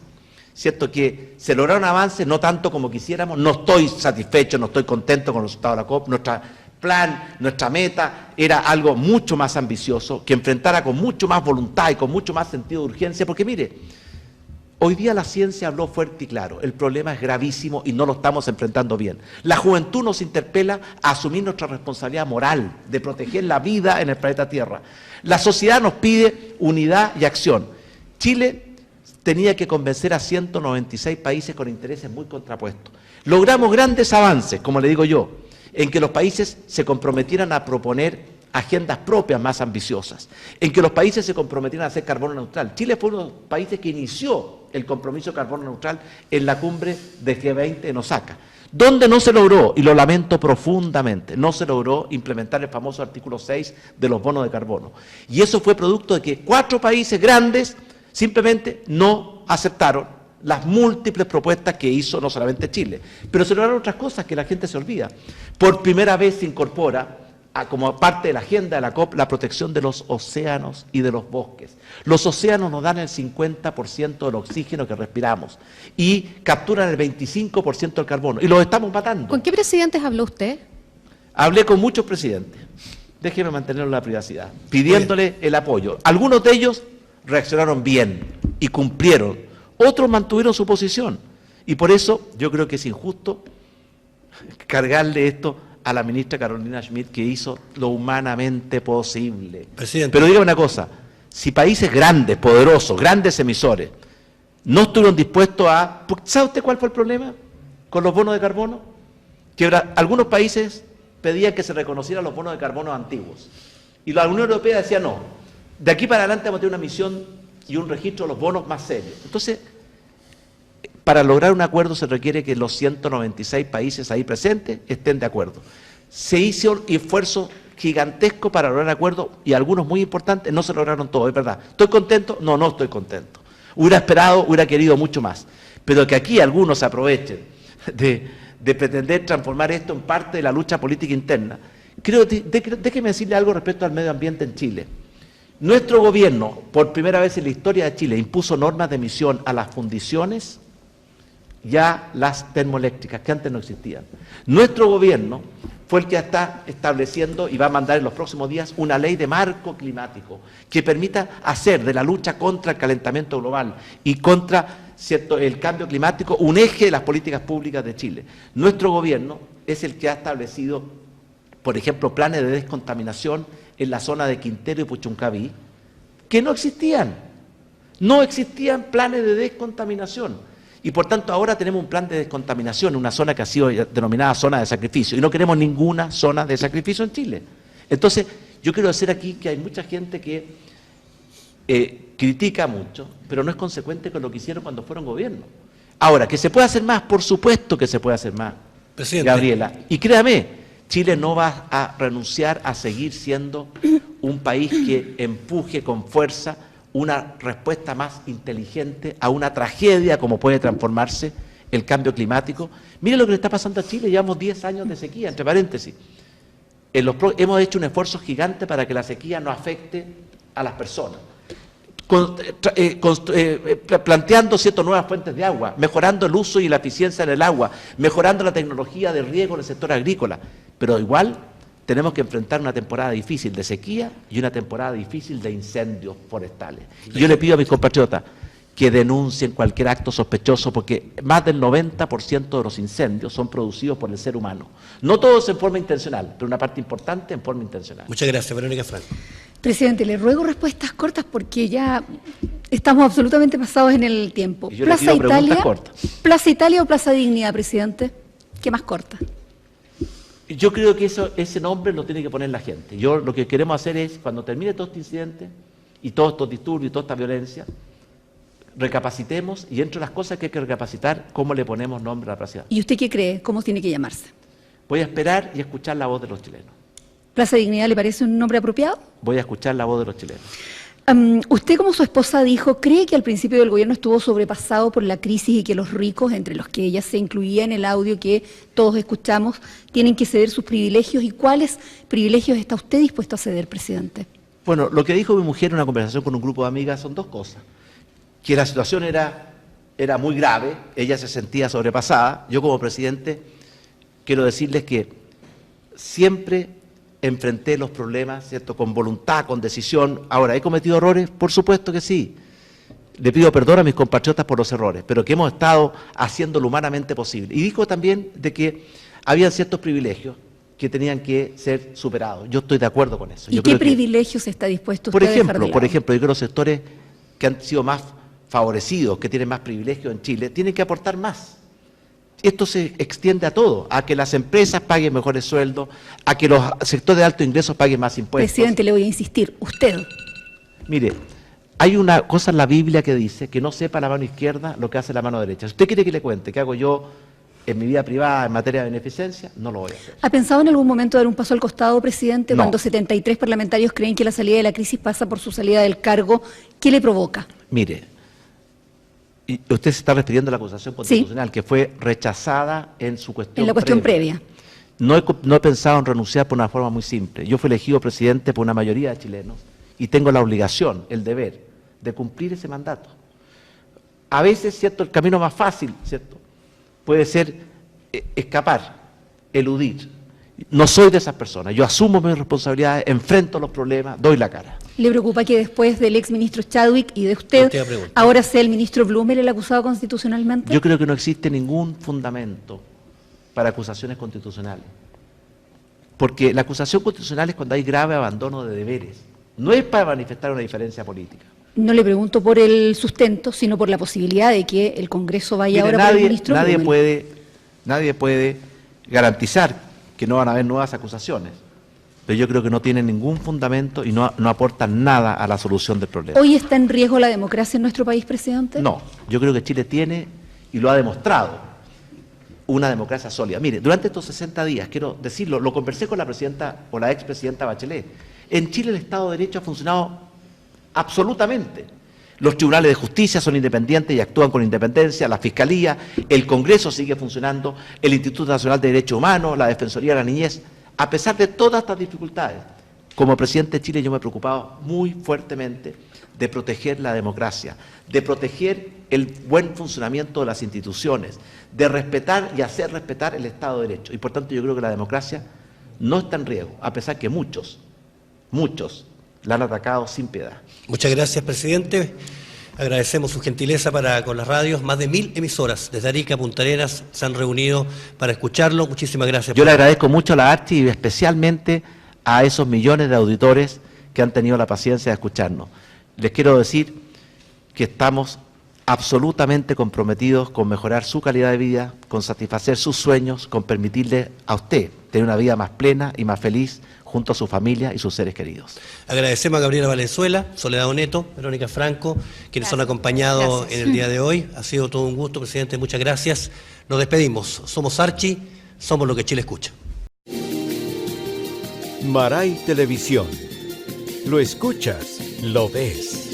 ¿Cierto? Que se lograron avances, no tanto como quisiéramos. No estoy satisfecho, no estoy contento con el resultado de la COP. Nuestra meta era algo mucho más ambicioso, que enfrentara con mucho más voluntad y con mucho más sentido de urgencia, porque mire, hoy día la ciencia habló fuerte y claro, el problema es gravísimo y no lo estamos enfrentando bien. La juventud nos interpela a asumir nuestra responsabilidad moral de proteger la vida en el planeta Tierra. La sociedad nos pide unidad y acción. Chile tenía que convencer a 196 países con intereses muy contrapuestos. Logramos grandes avances, como le digo yo, en que los países se comprometieran a proponer agendas propias más ambiciosas, en que los países se comprometieran a hacer carbono neutral. Chile fue uno de los países que inició el compromiso de carbono neutral en la cumbre de G20 en Osaka. Donde no se logró, y lo lamento profundamente, no se logró implementar el famoso artículo 6 de los bonos de carbono. Y eso fue producto de que 4 países grandes simplemente no aceptaron las múltiples propuestas que hizo no solamente Chile, pero se lograron otras cosas que la gente se olvida. Por primera vez se incorpora como parte de la agenda de la COP la protección de los océanos y de los bosques. Los océanos nos dan el 50% del oxígeno que respiramos y capturan el 25% del carbono, y los estamos matando. ¿Con qué presidentes habló usted? Hablé con muchos presidentes, déjeme mantener la privacidad, pidiéndole el apoyo. Algunos de ellos reaccionaron bien y cumplieron. Otros mantuvieron su posición, y por eso yo creo que es injusto cargarle esto a la ministra Carolina Schmidt, que hizo lo humanamente posible. Presidente. Pero dígame una cosa, si países grandes, poderosos, grandes emisores, no estuvieron dispuestos a... ¿Sabe usted cuál fue el problema con los bonos de carbono? Que algunos países pedían que se reconocieran los bonos de carbono antiguos, y la Unión Europea decía no, de aquí para adelante vamos a tener una misión y un registro de los bonos más serios. Entonces, para lograr un acuerdo se requiere que los 196 países ahí presentes estén de acuerdo. Se hizo esfuerzo gigantesco para lograr acuerdo, y algunos muy importantes no se lograron todos, es verdad. ¿Estoy contento? No, no estoy contento. Hubiera esperado, hubiera querido mucho más. Pero que aquí algunos aprovechen de pretender transformar esto en parte de la lucha política interna. Déjeme decirle algo respecto al medio ambiente en Chile. Nuestro gobierno, por primera vez en la historia de Chile, impuso normas de emisión a las fundiciones y a las termoeléctricas, que antes no existían. Nuestro gobierno fue el que está estableciendo y va a mandar en los próximos días una ley de marco climático que permita hacer de la lucha contra el calentamiento global y contra, ¿cierto?, el cambio climático un eje de las políticas públicas de Chile. Nuestro gobierno es el que ha establecido, por ejemplo, planes de descontaminación en la zona de Quintero y Puchuncaví, que no existían. No existían planes de descontaminación. Y por tanto ahora tenemos un plan de descontaminación en una zona que ha sido denominada zona de sacrificio. Y no queremos ninguna zona de sacrificio en Chile. Entonces, yo quiero decir aquí que hay mucha gente que critica mucho, pero no es consecuente con lo que hicieron cuando fueron gobierno. Ahora, ¿que se puede hacer más? Por supuesto que se puede hacer más, Presidente. Gabriela. Y créame, Chile no va a renunciar a seguir siendo un país que empuje con fuerza una respuesta más inteligente a una tragedia como puede transformarse el cambio climático. Mire lo que le está pasando a Chile, llevamos 10 años de sequía, entre paréntesis. Hemos hecho un esfuerzo gigante para que la sequía no afecte a las personas. Planteando ciertas nuevas fuentes de agua, mejorando el uso y la eficiencia en el agua, mejorando la tecnología de riego en el sector agrícola, pero igual tenemos que enfrentar una temporada difícil de sequía y una temporada difícil de incendios forestales. Y yo le pido a mis compatriotas que denuncien cualquier acto sospechoso, porque más del 90% de los incendios son producidos por el ser humano. No todos en forma intencional, pero una parte importante en forma intencional. Muchas gracias, Verónica Franco. Presidente, le ruego respuestas cortas porque ya estamos absolutamente pasados en el tiempo. Y yo le pido preguntas cortas. ¿Plaza Italia o Plaza Dignidad, presidente? ¿Qué más corta? Yo creo que ese nombre lo tiene que poner la gente. Yo lo que queremos hacer es, cuando termine todo este incidente y todos estos disturbios y toda esta violencia, recapacitemos, y entre las cosas que hay que recapacitar, cómo le ponemos nombre a la plaza. ¿Y usted qué cree? ¿Cómo tiene que llamarse? Voy a esperar y escuchar la voz de los chilenos. ¿Plaza Dignidad le parece un nombre apropiado? Voy a escuchar la voz de los chilenos. Usted, como su esposa dijo, ¿cree que al principio del gobierno estuvo sobrepasado por la crisis y que los ricos, entre los que ella se incluía en el audio que todos escuchamos, tienen que ceder sus privilegios? ¿Y cuáles privilegios está usted dispuesto a ceder, presidente? Bueno, lo que dijo mi mujer en una conversación con un grupo de amigas son dos cosas. Que la situación era muy grave, ella se sentía sobrepasada. Yo como presidente quiero decirles que siempre enfrenté los problemas, ¿cierto?, con voluntad, con decisión. Ahora, ¿he cometido errores? Por supuesto que sí. Le pido perdón a mis compatriotas por los errores, pero que hemos estado haciendo lo humanamente posible. Y dijo también de que había ciertos privilegios que tenían que ser superados. Yo estoy de acuerdo con eso. ¿Y qué privilegios está dispuesto usted a dejar de lado? Por ejemplo, yo creo que los sectores que han sido más favorecidos, que tienen más privilegios en Chile, tienen que aportar más. Esto se extiende a todo, a que las empresas paguen mejores sueldos, a que los sectores de alto ingreso paguen más impuestos. Presidente, le voy a insistir, usted. Mire, hay una cosa en la Biblia que dice que no sepa la mano izquierda lo que hace la mano derecha. Si usted quiere que le cuente qué hago yo en mi vida privada en materia de beneficencia, no lo voy a hacer. ¿Ha pensado en algún momento dar un paso al costado, presidente, No. cuando 73 parlamentarios creen que la salida de la crisis pasa por su salida del cargo? ¿Qué le provoca? Mire, y usted se está refiriendo a la acusación constitucional, que fue rechazada en su cuestión En la cuestión previa. No he pensado en renunciar por una forma muy simple. Yo fui elegido presidente por una mayoría de chilenos y tengo la obligación, el deber, de cumplir ese mandato. A veces, ¿cierto?, el camino más fácil, ¿cierto?, puede ser escapar, eludir. No soy de esas personas. Yo asumo mis responsabilidades, enfrento los problemas, doy la cara. ¿Le preocupa que después del exministro Chadwick y de usted, ahora sea el ministro Blumel el acusado constitucionalmente? Yo creo que no existe ningún fundamento para acusaciones constitucionales. Porque la acusación constitucional es cuando hay grave abandono de deberes. No es para manifestar una diferencia política. No le pregunto por el sustento, sino por la posibilidad de que el Congreso vaya Mire, ahora por el ministro Blumel. Nadie puede garantizar que no van a haber nuevas acusaciones. Pero yo creo que no tienen ningún fundamento y no aportan nada a la solución del problema. ¿Hoy está en riesgo la democracia en nuestro país, presidente? No, yo creo que Chile tiene, y lo ha demostrado, una democracia sólida. Mire, durante estos 60 días, quiero decirlo, lo conversé con la presidenta o la expresidenta Bachelet. En Chile el Estado de Derecho ha funcionado absolutamente. Los tribunales de justicia son independientes y actúan con independencia, la Fiscalía, el Congreso sigue funcionando, el Instituto Nacional de Derechos Humanos, la Defensoría de la Niñez. A pesar de todas estas dificultades, Como presidente de Chile yo me he preocupado muy fuertemente de proteger la democracia, de proteger el buen funcionamiento de las instituciones, de respetar y hacer respetar el Estado de Derecho. Y por tanto yo creo que la democracia no está en riesgo, a pesar que muchos la han atacado sin piedad. Muchas gracias, presidente. Agradecemos su gentileza para con las radios. Más de 1000 emisoras desde Arica a Punta Arenas se han reunido para escucharlo. Muchísimas gracias. Yo le agradezco mucho a la Archi y especialmente a esos millones de auditores que han tenido la paciencia de escucharnos. Les quiero decir que estamos absolutamente comprometidos con mejorar su calidad de vida, con satisfacer sus sueños, con permitirle a usted tener una vida más plena y más feliz junto a su familia y sus seres queridos. Agradecemos a Gabriela Valenzuela, Soledad Oneto, Verónica Franco, quienes nos han acompañado en el día de hoy. Ha sido todo un gusto, presidente, muchas gracias. Nos despedimos. Somos Archi, somos lo que Chile escucha. Maray Televisión. Lo escuchas, lo ves.